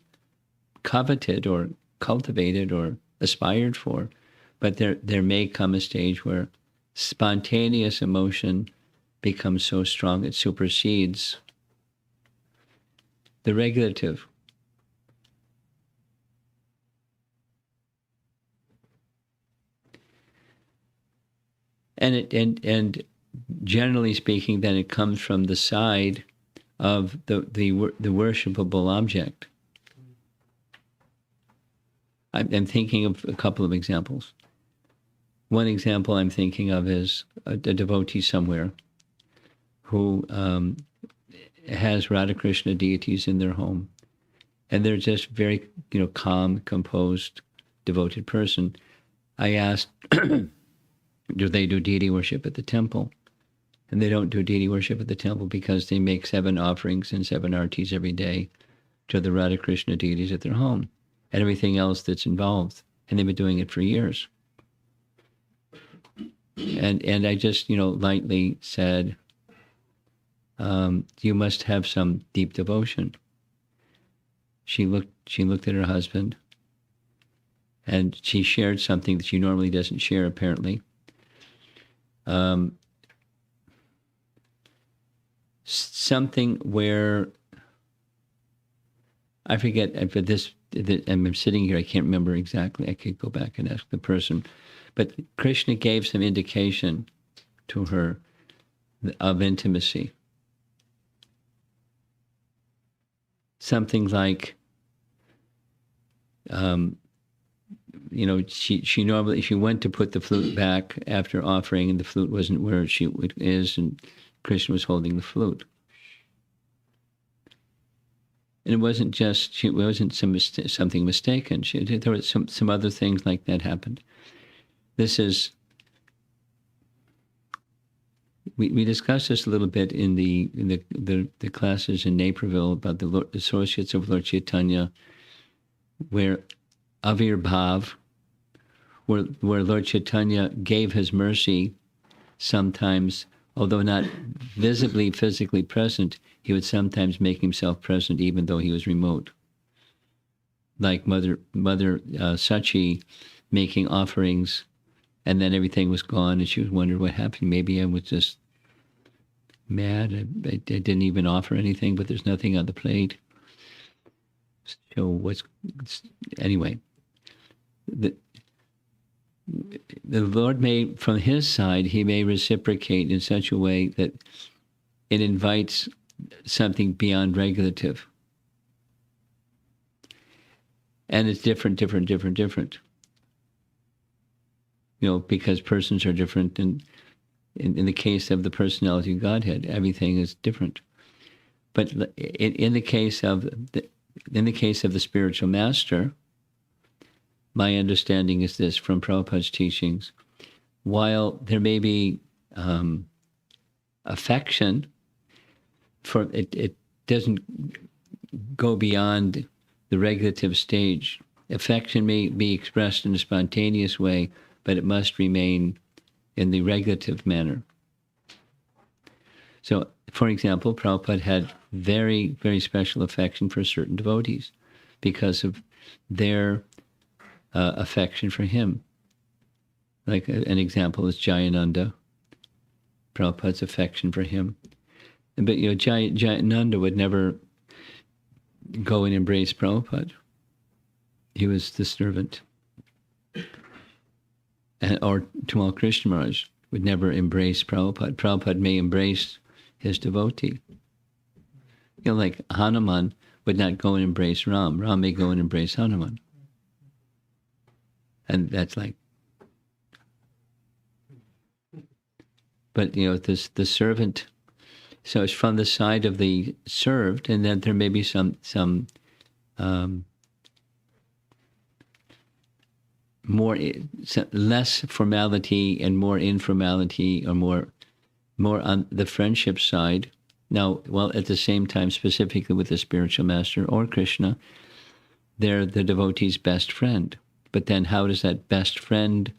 coveted or cultivated or aspired for. But there may come a stage where spontaneous emotion becomes so strong it supersedes the regulative. And generally speaking, then it comes from the side of the worshipable object. I'm thinking of a couple of examples. One example I'm thinking of is a devotee somewhere who has Radha Krishna deities in their home, and they're just very, calm, composed, devoted person. I asked, do they do deity worship at the temple? And they don't do deity worship at the temple because they make 7 offerings and 7 artis every day to the Radha Krishna deities at their home and everything else that's involved. And they've been doing it for years. And I just, lightly said, you must have some deep devotion. She looked at her husband, and she shared something that she normally doesn't share, apparently. Something where I forget, but I'm sitting here, I can't remember exactly. I could go back and ask the person. But Krishna gave some indication to her of intimacy. Something like, she normally, she went to put the flute back after offering, and the flute wasn't where it is, and Krishna was holding the flute. And it wasn't just, it wasn't something mistaken. There were some other things like that happened. This is, we discussed this a little bit in the classes in Naperville about the associates of Lord Chaitanya, where Avirbhav, where Lord Chaitanya gave his mercy sometimes, although not visibly, physically present, he would sometimes make himself present even though he was remote. Like Mother Sachi making offerings, and then everything was gone, and she was wondering what happened. Maybe I was just mad. I didn't even offer anything, but there's nothing on the plate. So anyway, the Lord may, from his side, he may reciprocate in such a way that it invites something beyond regulative. And it's different. Because persons are different, and in the case of the personality of Godhead, everything is different. But in the case of the spiritual master, my understanding is this from Prabhupada's teachings: while there may be affection, for it doesn't go beyond the regulative stage. Affection may be expressed in a spontaneous way, but it must remain in the regulative manner. So, for example, Prabhupada had very, very special affection for certain devotees because of their affection for him. Like an example is Jayananda, Prabhupada's affection for him. But Jayananda would never go and embrace Prabhupada. He was the servant. Or Tamal Krishna Maharaj would never embrace Prabhupada. Prabhupada may embrace his devotee. Like Hanuman would not go and embrace Ram. Ram may go and embrace Hanuman. And that's like... But, the servant... So it's from the side of the served, and then there may be some less formality and more informality, or more on the friendship side. Now, at the same time, specifically with the spiritual master or Krishna, they're the devotee's best friend. But then how does that best friend,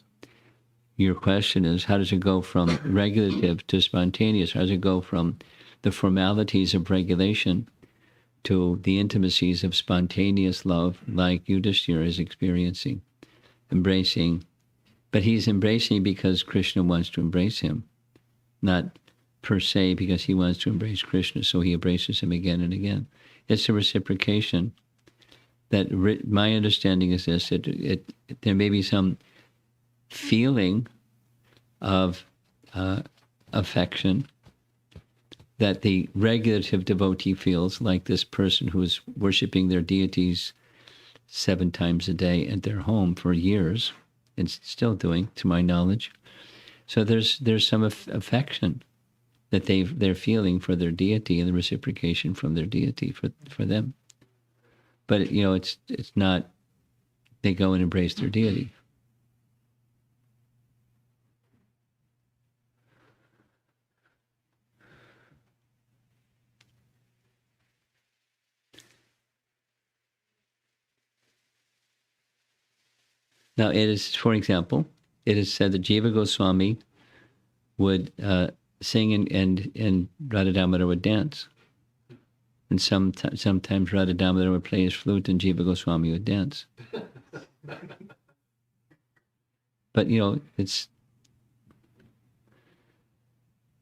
your question is, how does it go from regulative to spontaneous? How does it go from the formalities of regulation to the intimacies of spontaneous love like Yudhishthira is experiencing? embracing, but he's embracing because Krishna wants to embrace him, not per se because he wants to embrace Krishna, so he embraces him again and again. It's a reciprocation. That my understanding is this: there may be some feeling of affection that the regulative devotee feels, like this person who is worshiping their deities 7 times a day at their home for years, and still doing, to my knowledge. So there's some affection that they're feeling for their deity, and the reciprocation from their deity for them. But it's not they go and embrace their deity. Now, it is, for example, it is said that Jiva Goswami would sing and Radha Damodar would dance. And sometimes Radha Damodar would play his flute and Jiva Goswami would dance. But, it's...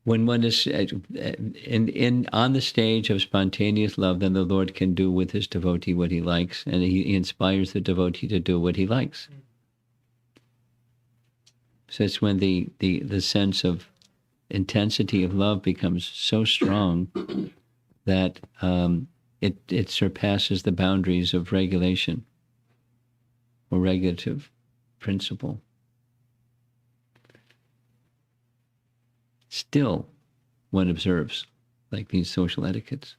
When one is on the stage of spontaneous love, then the Lord can do with his devotee what he likes, and he inspires the devotee to do what he likes. So it's when the sense of intensity of love becomes so strong that it surpasses the boundaries of regulation or regulative principle. Still, one observes, like these social etiquettes.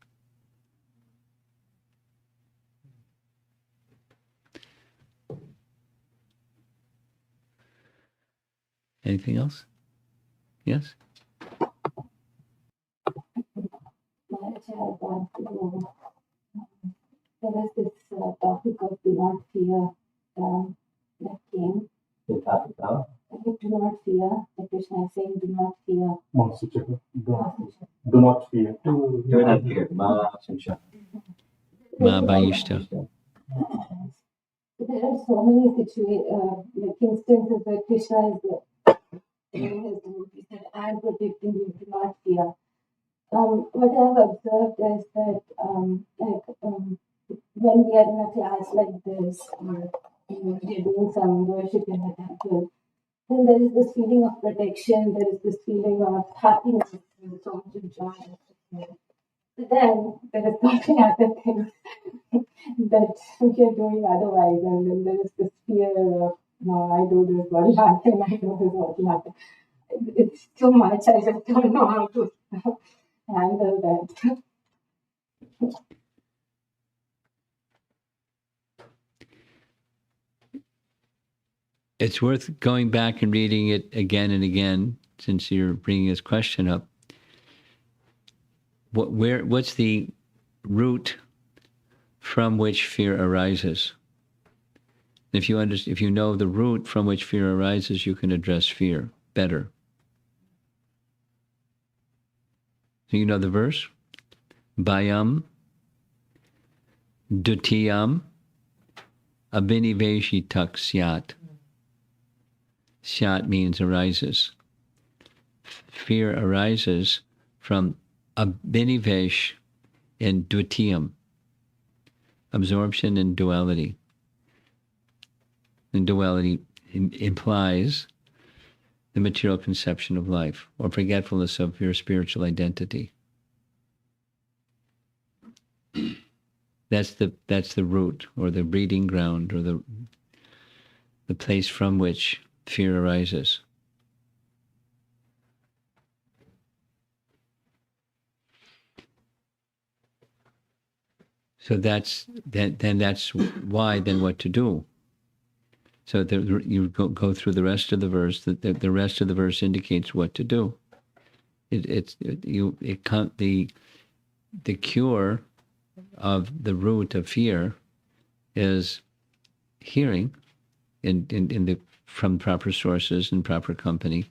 Anything else? Yes? There was this topic of do not fear that came. Do not fear. The Krishna is saying, do not fear. Do not fear. Do not fear. Ma Susha. Ma Bhayishta. There are so many instances where Krishna is telling his devotees that I am protecting you, do not fear. What I have observed is that when we are in a class like this, or we are doing some worship in the temple, then there is this feeling of protection, there is this feeling of happiness, there is so much of joy. But then there is nothing other things that we are doing otherwise, and then there is this fear of, no, I do this, what will happen, I do this, what will happen. It's too much, I just don't know how to handle that. It's worth going back and reading it again and again, since you're bringing this question up. What's the root from which fear arises? If you know the root from which fear arises, you can address fear better. So you know the verse? Bhayam dutiyam abhiniveshitak syat. Syat means arises. Fear arises from abhinivesh in dvitiyam, absorption in duality. And duality implies the material conception of life, or forgetfulness of your spiritual identity. That's the root, or the breeding ground, or the place from which fear arises. So that's why then what to do. So you go through the rest of the verse. The rest of the verse indicates what to do. The cure of the root of fear is hearing from proper sources and proper company,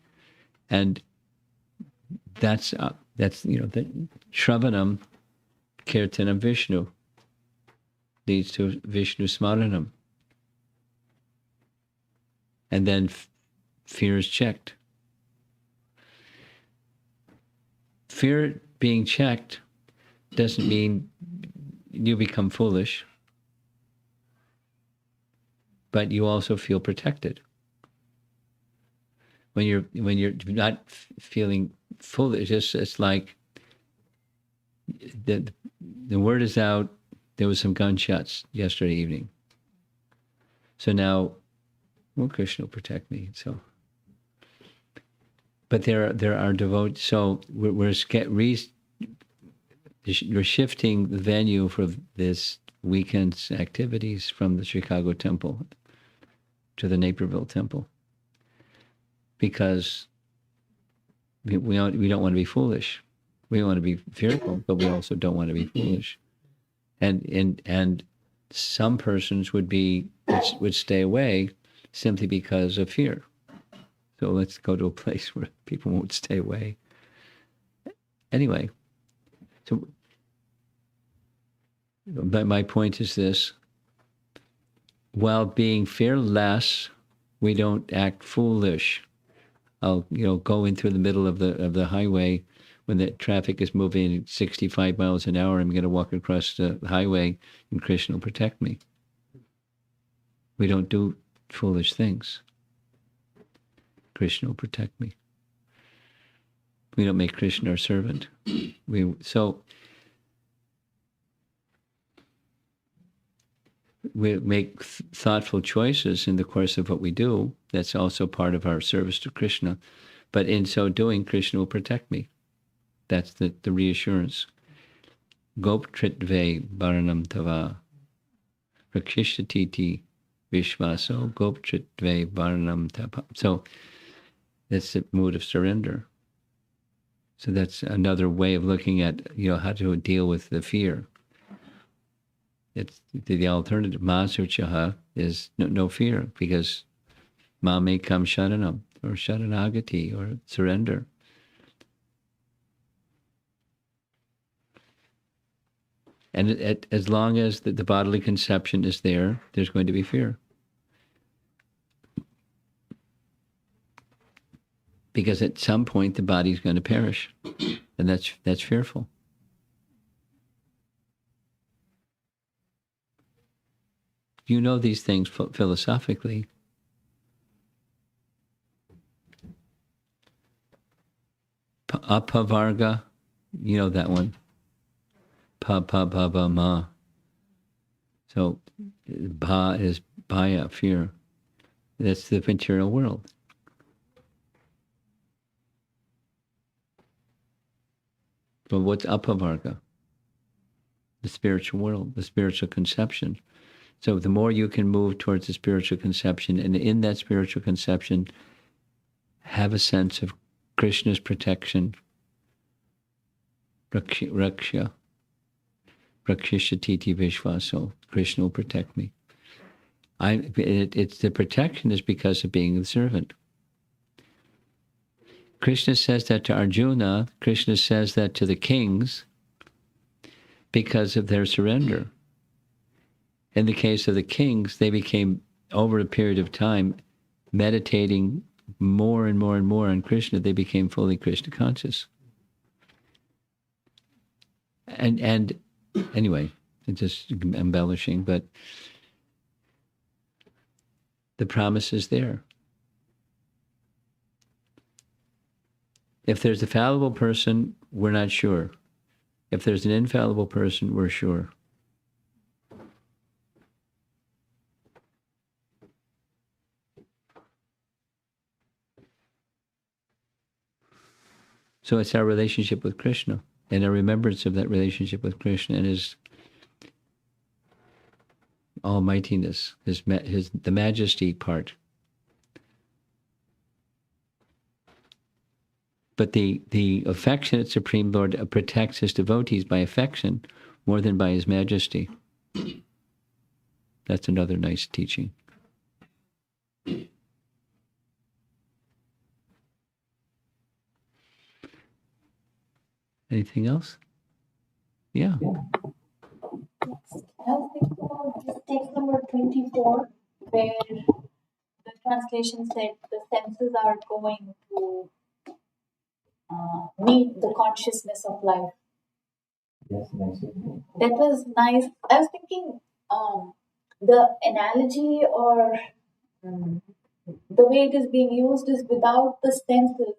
and that's the Shravanam Kirtanam Vishnu leads to Vishnu Smaranam. and then fear is checked. Fear being checked doesn't mean you become foolish, but you also feel protected. When you're not feeling foolish, it's like the word is out. There was some gunshots yesterday evening. So now, well, Krishna will protect me. So, but there are devotees. So we're shifting the venue for this weekend's activities from the Chicago temple to the Naperville temple, because we don't want to be foolish. We want to be fearful, but we also don't want to be foolish. And some persons would stay away simply because of fear. So let's go to a place where people won't stay away. Anyway, so but my point is this: while being fearless, we don't act foolish. I'll go in through the middle of the highway when the traffic is moving 65 miles an hour. I'm going to walk across the highway, and Krishna will protect me. We don't do foolish things. Krishna will protect me. We don't make Krishna our servant. We make thoughtful choices in the course of what we do. That's also part of our service to Krishna. But in so doing, Krishna will protect me. That's the reassurance. Goptritve Baranam Tava Rakhishatiti Vishvaso Goptritve Baranam Tava. So that's the mood of surrender. So that's another way of looking at how to deal with the fear. It's the alternative. Masurchaha is no fear, because ma may come sharanam, or sharanagati, or surrender. And as long as the bodily conception is there, there's going to be fear. Because at some point the body's going to perish, and that's fearful. You know these things philosophically. Apavarga, you know that one. Pa ma. So ba is bhaya, fear. That's the material world. But what's apavarga? The spiritual world, the spiritual conception. So the more you can move towards the spiritual conception, and in that spiritual conception, have a sense of Krishna's protection. Raksha. Rakshishatiti Vishvaso. Krishna will protect me. It's the protection is because of being the servant. Krishna says that to Arjuna. Krishna says that to the kings because of their surrender. In the case of the kings, they became, over a period of time, meditating more and more and more on Krishna. They became fully Krishna conscious. And anyway, it's just embellishing, but the promise is there. If there's a fallible person, we're not sure. If there's an infallible person, we're sure. So it's our relationship with Krishna and a remembrance of that relationship with Krishna and his almightiness, the majesty part. But the affectionate Supreme Lord protects his devotees by affection more than by his majesty. That's another nice teaching. Anything else? Yeah. I was thinking about this text number 24, where the translation said the senses are going to meet the consciousness of life. Yes, nice. That was nice. I was thinking the analogy or the way it is being used is without the senses,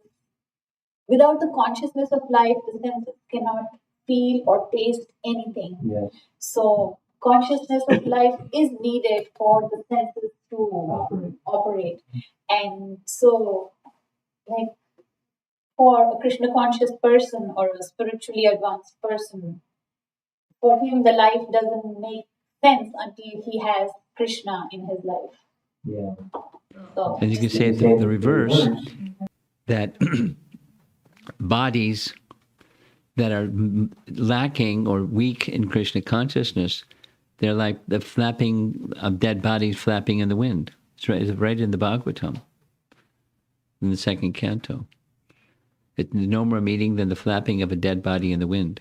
without the consciousness of life, the senses cannot feel or taste anything. Yes. So consciousness of life is needed for the senses to operate. And so, like, for a Krishna conscious person or a spiritually advanced person, for him the life doesn't make sense until he has Krishna in his life. Yeah. So And you can say the reverse, that bodies that are lacking or weak in Krishna consciousness, they're like the flapping of dead bodies flapping in the wind. It's right in the Bhagavatam, in the second canto. It's no more meaning than the flapping of a dead body in the wind,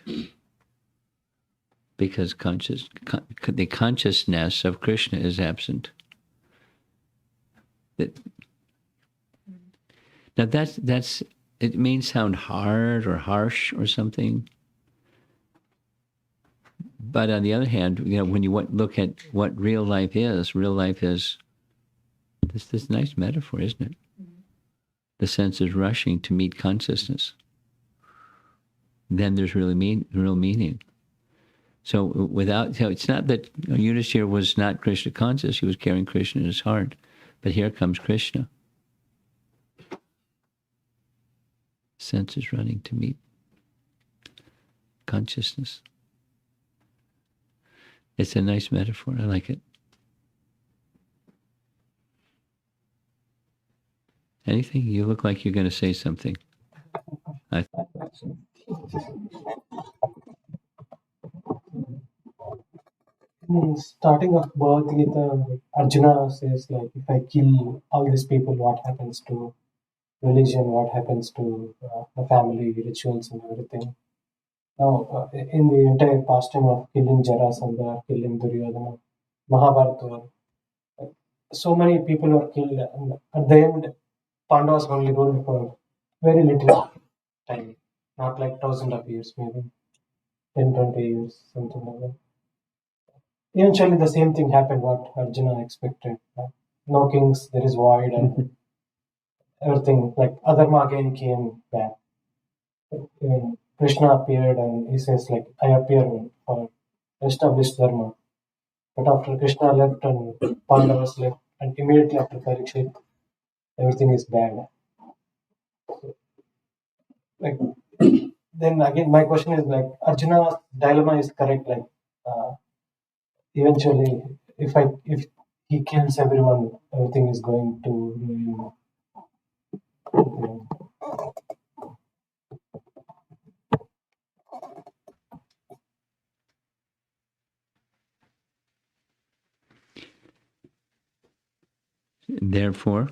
because the consciousness of Krishna is absent. Now that's it may sound hard or harsh or something, but on the other hand, when you look at what real life is this nice metaphor, isn't it? The senses rushing to meet consciousness. Then there's real meaning. So it's not that Yudhishthira was not Krishna conscious; he was carrying Krishna in his heart. But here comes Krishna. Senses running to meet consciousness. It's a nice metaphor. I like it. Anything? You look like you're going to say something. Starting of Bhagavad Gita, Arjuna says, like, if I kill all these people, what happens to religion? What happens to the family rituals and everything? Now, in the entire pastime of killing Jarasandha, killing Duryodhana, Mahabharata, so many people were killed, and at the end, Pandavas only ruled for very little time, not like thousands of years, maybe 10, 20 years, something like that. Eventually, the same thing happened what Arjuna expected. No kings, there is void, and everything. Like Adharma again came back. Even Krishna appeared, and he says, like, I appear for establish Dharma. But after Krishna left and Pandavas left, and immediately after Parikshit, everything is bad. Like, then again, my question is, like, Arjuna's dilemma is correct. Like, eventually, if he kills everyone, everything is going to ruin. Therefore,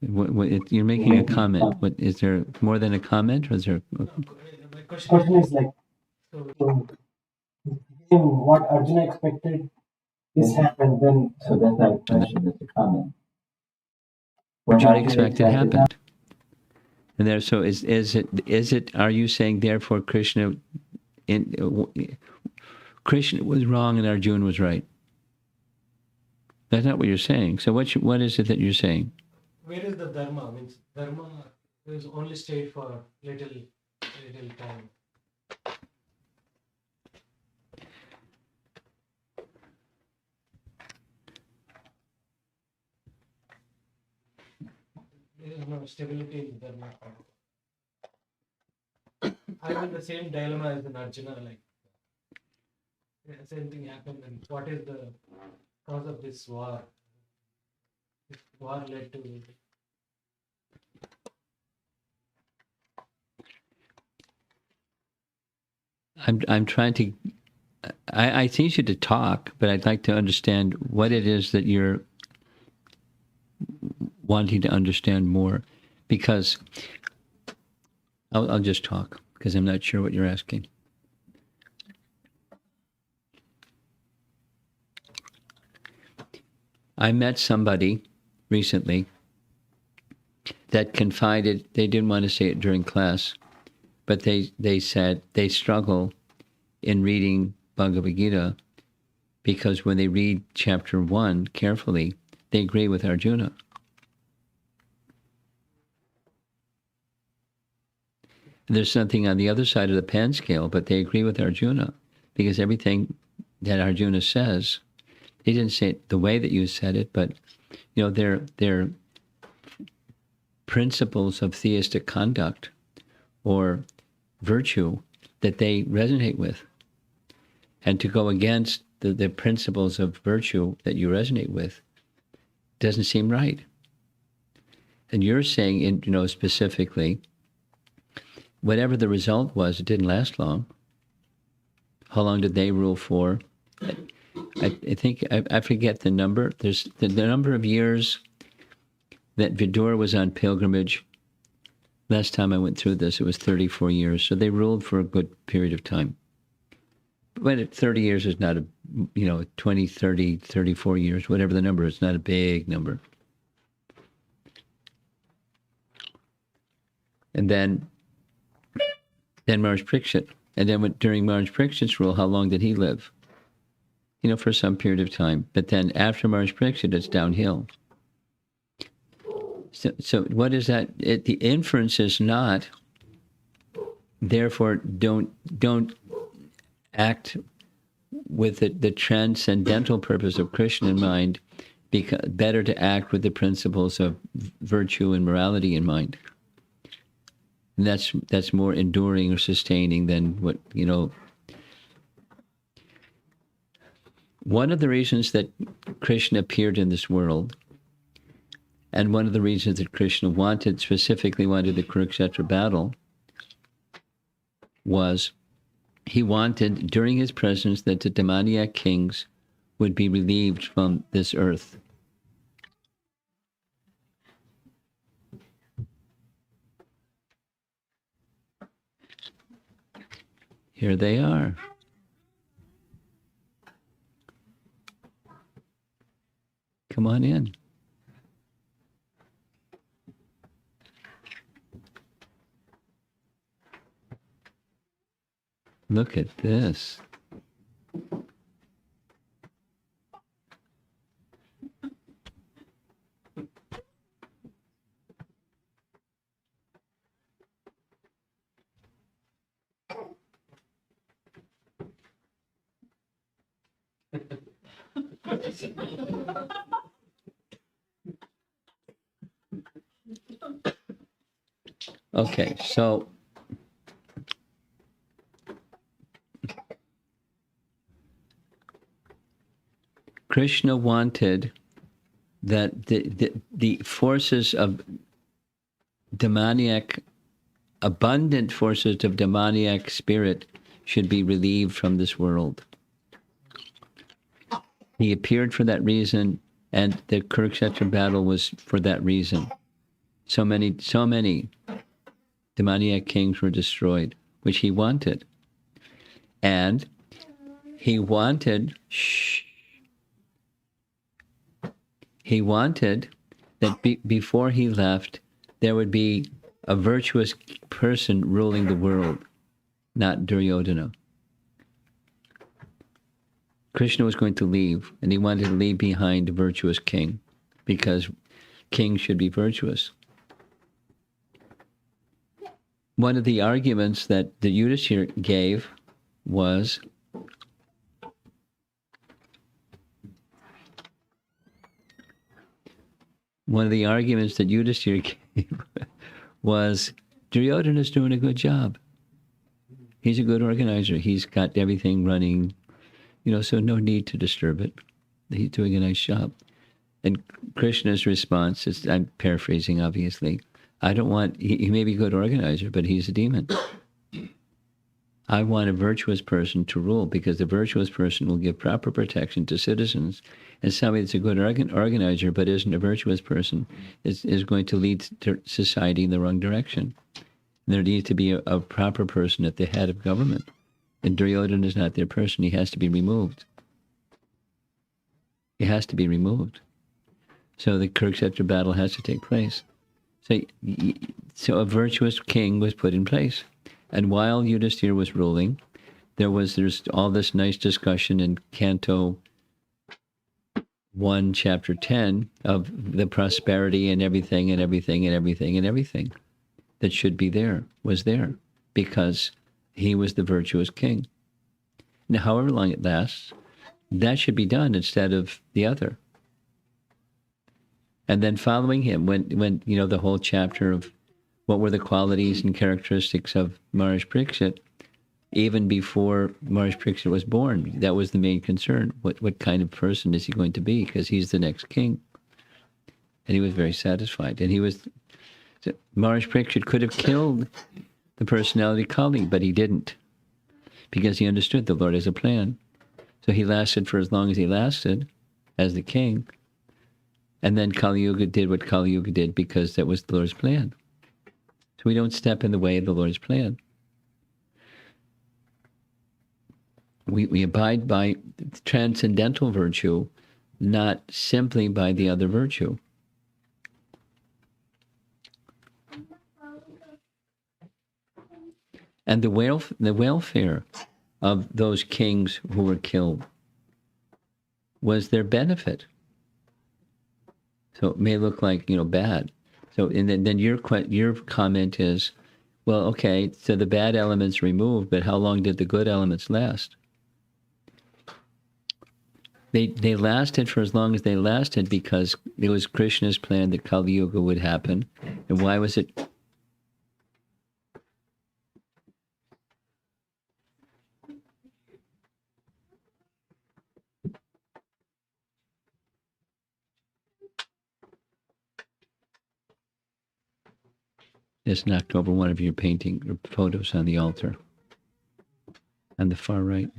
you're making a comment. What is there more than a comment, or is there? My question is, like, so what Arjuna expected is happened. Then So then that question is a comment. What you expected happened. And there, so is it? Are you saying therefore Krishna was wrong and Arjuna was right? That's not what you're saying. So what is it that you're saying? where is the dharma? Means dharma is only stayed for little time. There is no stability in dharma. I have the same dilemma as in Arjuna. Like, same thing happened. And what is the cause of this war? This war led to. I'm trying to. I teach you to talk, but I'd like to understand what it is that you're wanting to understand more, because I'll just talk because I'm not sure what you're asking. I met somebody recently that confided, they didn't want to say it during class, but they said they struggle in reading Bhagavad Gita because when they read chapter 1 carefully, they agree with Arjuna. There's something on the other side of the pan scale, but they agree with Arjuna because everything that Arjuna says, he didn't say it the way that you said it, but they're principles of theistic conduct or virtue that they resonate with. And to go against the principles of virtue that you resonate with doesn't seem right. And you're saying, specifically, whatever the result was, it didn't last long. How long did they rule for? I think, I forget the number. There's the number of years that Vidura was on pilgrimage. Last time I went through this, it was 34 years. So they ruled for a good period of time. But 30 years is not 20, 30, 34 years, whatever the number is, not a big number. And then Maharaj Parikshit. And then during Maharaj Parikshit's rule, how long did he live? For some period of time. But then after Maharaj Parikshit, it's downhill. So what is that? The inference is not, therefore, don't act with the transcendental purpose of Krishna in mind, because better to act with the principles of virtue and morality in mind. And that's more enduring or sustaining than what, One of the reasons that Krishna appeared in this world, and one of the reasons that Krishna specifically wanted the Kurukshetra battle, was he wanted, during his presence, that the demoniac kings would be relieved from this earth. Here they are. Come on in. Look at this. Okay, so Krishna wanted that the forces of abundant forces of demoniac spirit should be relieved from this world. He appeared for that reason, and the Kurukshetra battle was for that reason. So many demoniac kings were destroyed, which he wanted. And he wanted that before he left, there would be a virtuous person ruling the world, not Duryodhana. Krishna was going to leave, and he wanted to leave behind a virtuous king, because kings should be virtuous. One of the arguments that the Yudhishthira gave was Duryodhana is doing a good job. He's a good organizer. He's got everything running, so no need to disturb it. He's doing a nice job. And Krishna's response is, I'm paraphrasing, obviously, he may be a good organizer, but he's a demon. I want a virtuous person to rule, because the virtuous person will give proper protection to citizens. And somebody that's a good organizer but isn't a virtuous person is going to lead society in the wrong direction. There needs to be a proper person at the head of government. And Duryodhana is not their person. He has to be removed. He has to be removed. So the Kurukshetra battle has to take place. So a virtuous king was put in place. And while Yudhisthira was ruling, there's all this nice discussion in Canto 1, Chapter 10 of the prosperity and everything and everything and everything and everything that should be there was there because he was the virtuous king. Now, however long it lasts, that should be done instead of the other. And then following him, when the whole chapter of what were the qualities and characteristics of Maharaj Parikshit, even before Maharaj Parikshit was born, that was the main concern. What kind of person is he going to be? Because he's the next king. And he was very satisfied. And Maharaj Parikshit could have killed the personality Kali, but he didn't, because he understood the Lord has a plan. So he lasted for as long as he lasted as the king. And then Kali Yuga did what Kali Yuga did because that was the Lord's plan. So we don't step in the way of the Lord's plan. We abide by transcendental virtue, not simply by the other virtue. And the welfare of those kings who were killed was their benefit. So it may look like, bad. So and then your comment is, well, okay, so the bad elements removed, but how long did the good elements last? They lasted for as long as they lasted because it was Krishna's plan that Kali Yuga would happen. And why was it? Just knocked over one of your painting or photos on the altar. On the far right.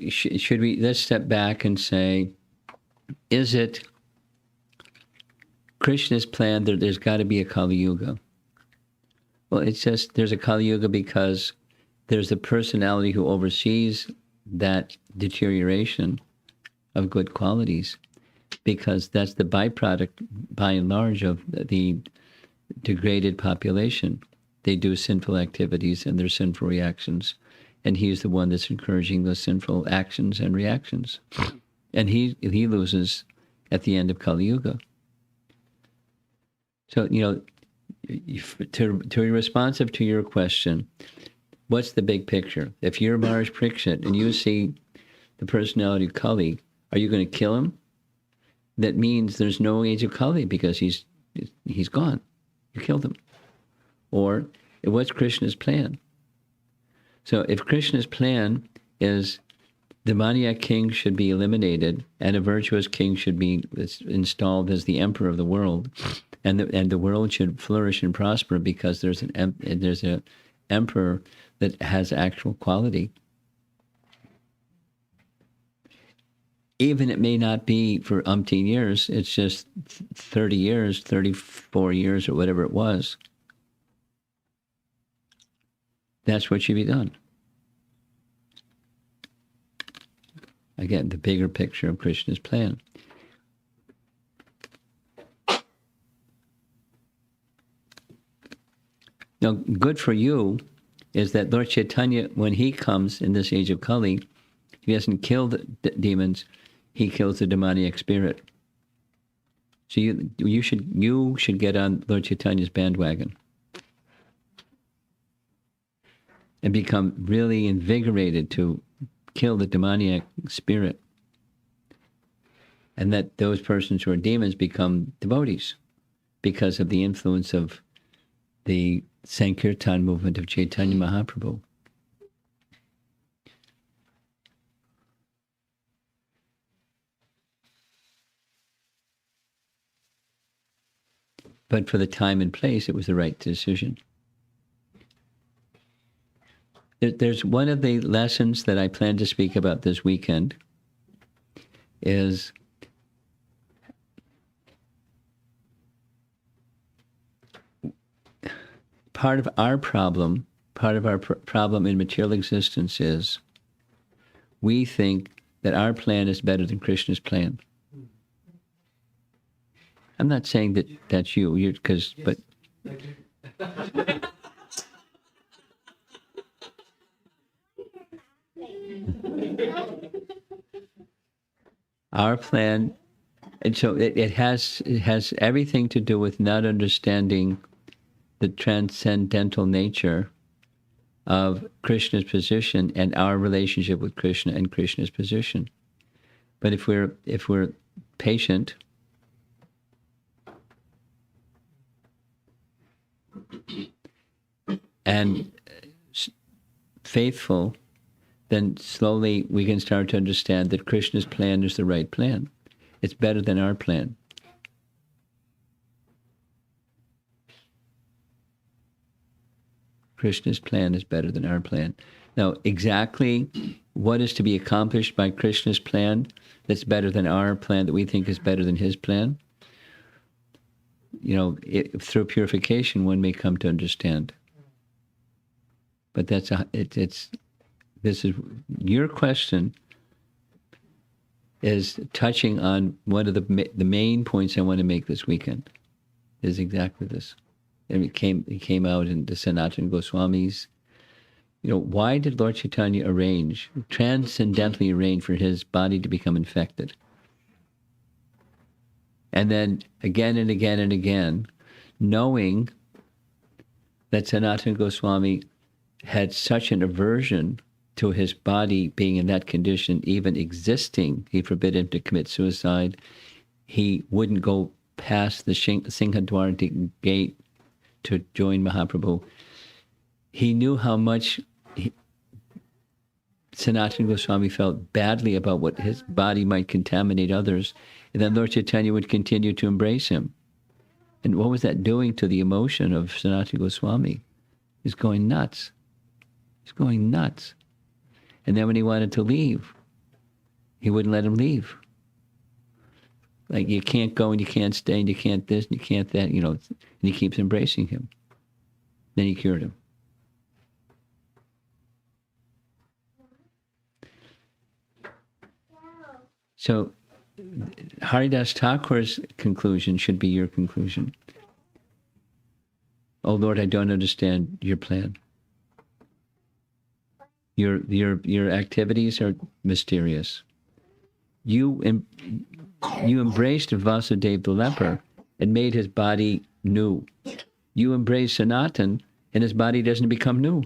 Should we, let's step back and say, is it Krishna's plan that there's got to be a Kali Yuga? Well, it's just there's a Kali Yuga because there's a personality who oversees that deterioration of good qualities, because that's the byproduct, by and large, of the degraded population. They do sinful activities and their sinful reactions, and he's the one that's encouraging those sinful actions and reactions. And he loses at the end of Kali Yuga. So, to be responsive to your question, what's the big picture? If you're Maharaj Parikshit and you see the personality of Kali, are you going to kill him? That means there's no age of Kali because he's gone. You killed him. Or what's Krishna's plan? So if Krishna's plan is demoniac kings should be eliminated and a virtuous king should be installed as the emperor of the world, and the world should flourish and prosper because there's an emperor that has actual quality. Even it may not be for umpteen years, it's just 30 years, 34 years, or whatever it was. That's what should be done. Again, the bigger picture of Krishna's plan. Now, good for you is that Lord Chaitanya, when he comes in this age of Kali, he doesn't kill the demons, he kills the demoniac spirit. So you should get on Lord Chaitanya's bandwagon and become really invigorated to kill the demoniac spirit. And that those persons who are demons become devotees because of the influence of the Sankirtan movement of Chaitanya Mahaprabhu. But for the time and place, it was the right decision. There's one of the lessons that I plan to speak about this weekend is part of our problem, problem in material existence is we think that our plan is better than Krishna's plan. I'm not saying that that's you, but our plan, and so it has everything to do with not understanding the transcendental nature of Krishna's position and our relationship with Krishna and Krishna's position. But if we're patient and faithful, then slowly we can start to understand that Krishna's plan is the right plan. It's better than our plan. Krishna's plan is better than our plan. Now, exactly what is to be accomplished by Krishna's plan that's better than our plan that we think is better than his plan? Through purification, one may come to understand. But this is your question is touching on one of the main points I want to make this weekend. Is exactly this. And it came out in the Sanatana Goswami's. Why did Lord Chaitanya transcendentally arrange for his body to become infected? And then again and again and again, knowing that Sanatana Goswami had such an aversion to his body being in that condition, even existing, he forbid him to commit suicide. He wouldn't go past the Singhadwar gate to join Mahaprabhu. He knew how much Sanatana Goswami felt badly about what his body might contaminate others, and then Lord Chaitanya would continue to embrace him. And what was that doing to the emotion of Sanatana Goswami? He's going nuts. He's going nuts. And then when he wanted to leave, he wouldn't let him leave. Like, you can't go and you can't stay and you can't this and you can't that, and he keeps embracing him. Then he cured him. So Haridas Thakur's conclusion should be your conclusion. Oh Lord, I don't understand your plan. Your activities are mysterious. You embraced Vasudeva the leper and made his body new. You embrace Sanatan and his body doesn't become new.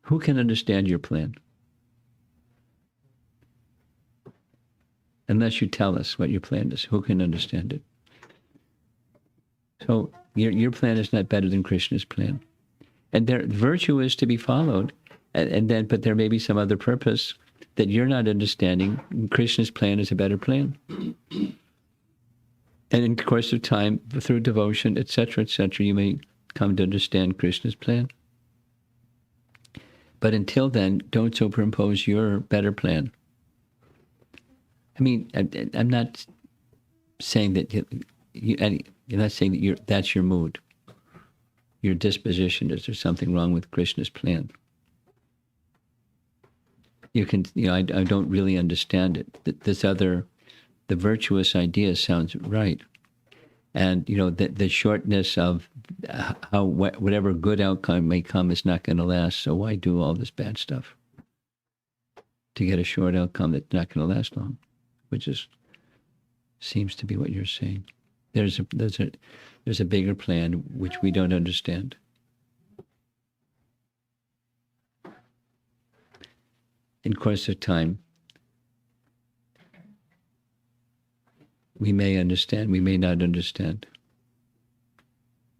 Who can understand your plan? Unless you tell us what your plan is, who can understand it? So your plan is not better than Krishna's plan. And virtue is to be followed, but there may be some other purpose that you're not understanding. Krishna's plan is a better plan. And in the course of time, through devotion, etc., you may come to understand Krishna's plan. But until then, don't superimpose your better plan. I mean, I'm not saying that you're not saying that that's your mood, your disposition. Is there something wrong with Krishna's plan? You can, I don't really understand it. The virtuous idea sounds right, and the shortness of how whatever good outcome may come is not going to last. So why do all this bad stuff to get a short outcome that's not going to last long? Which seems to be what you're saying. There's a bigger plan which we don't understand. In course of time, we may understand, we may not understand,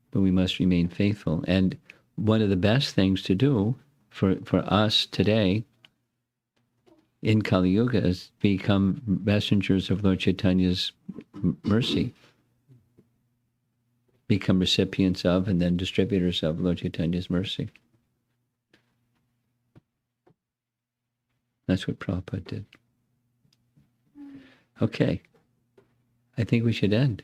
but we must remain faithful. And one of the best things to do for us today in Kali Yuga is become messengers of Lord Chaitanya's mercy, become recipients of and then distributors of Lord Chaitanya's mercy. That's what Prabhupada did. Okay. I think we should end.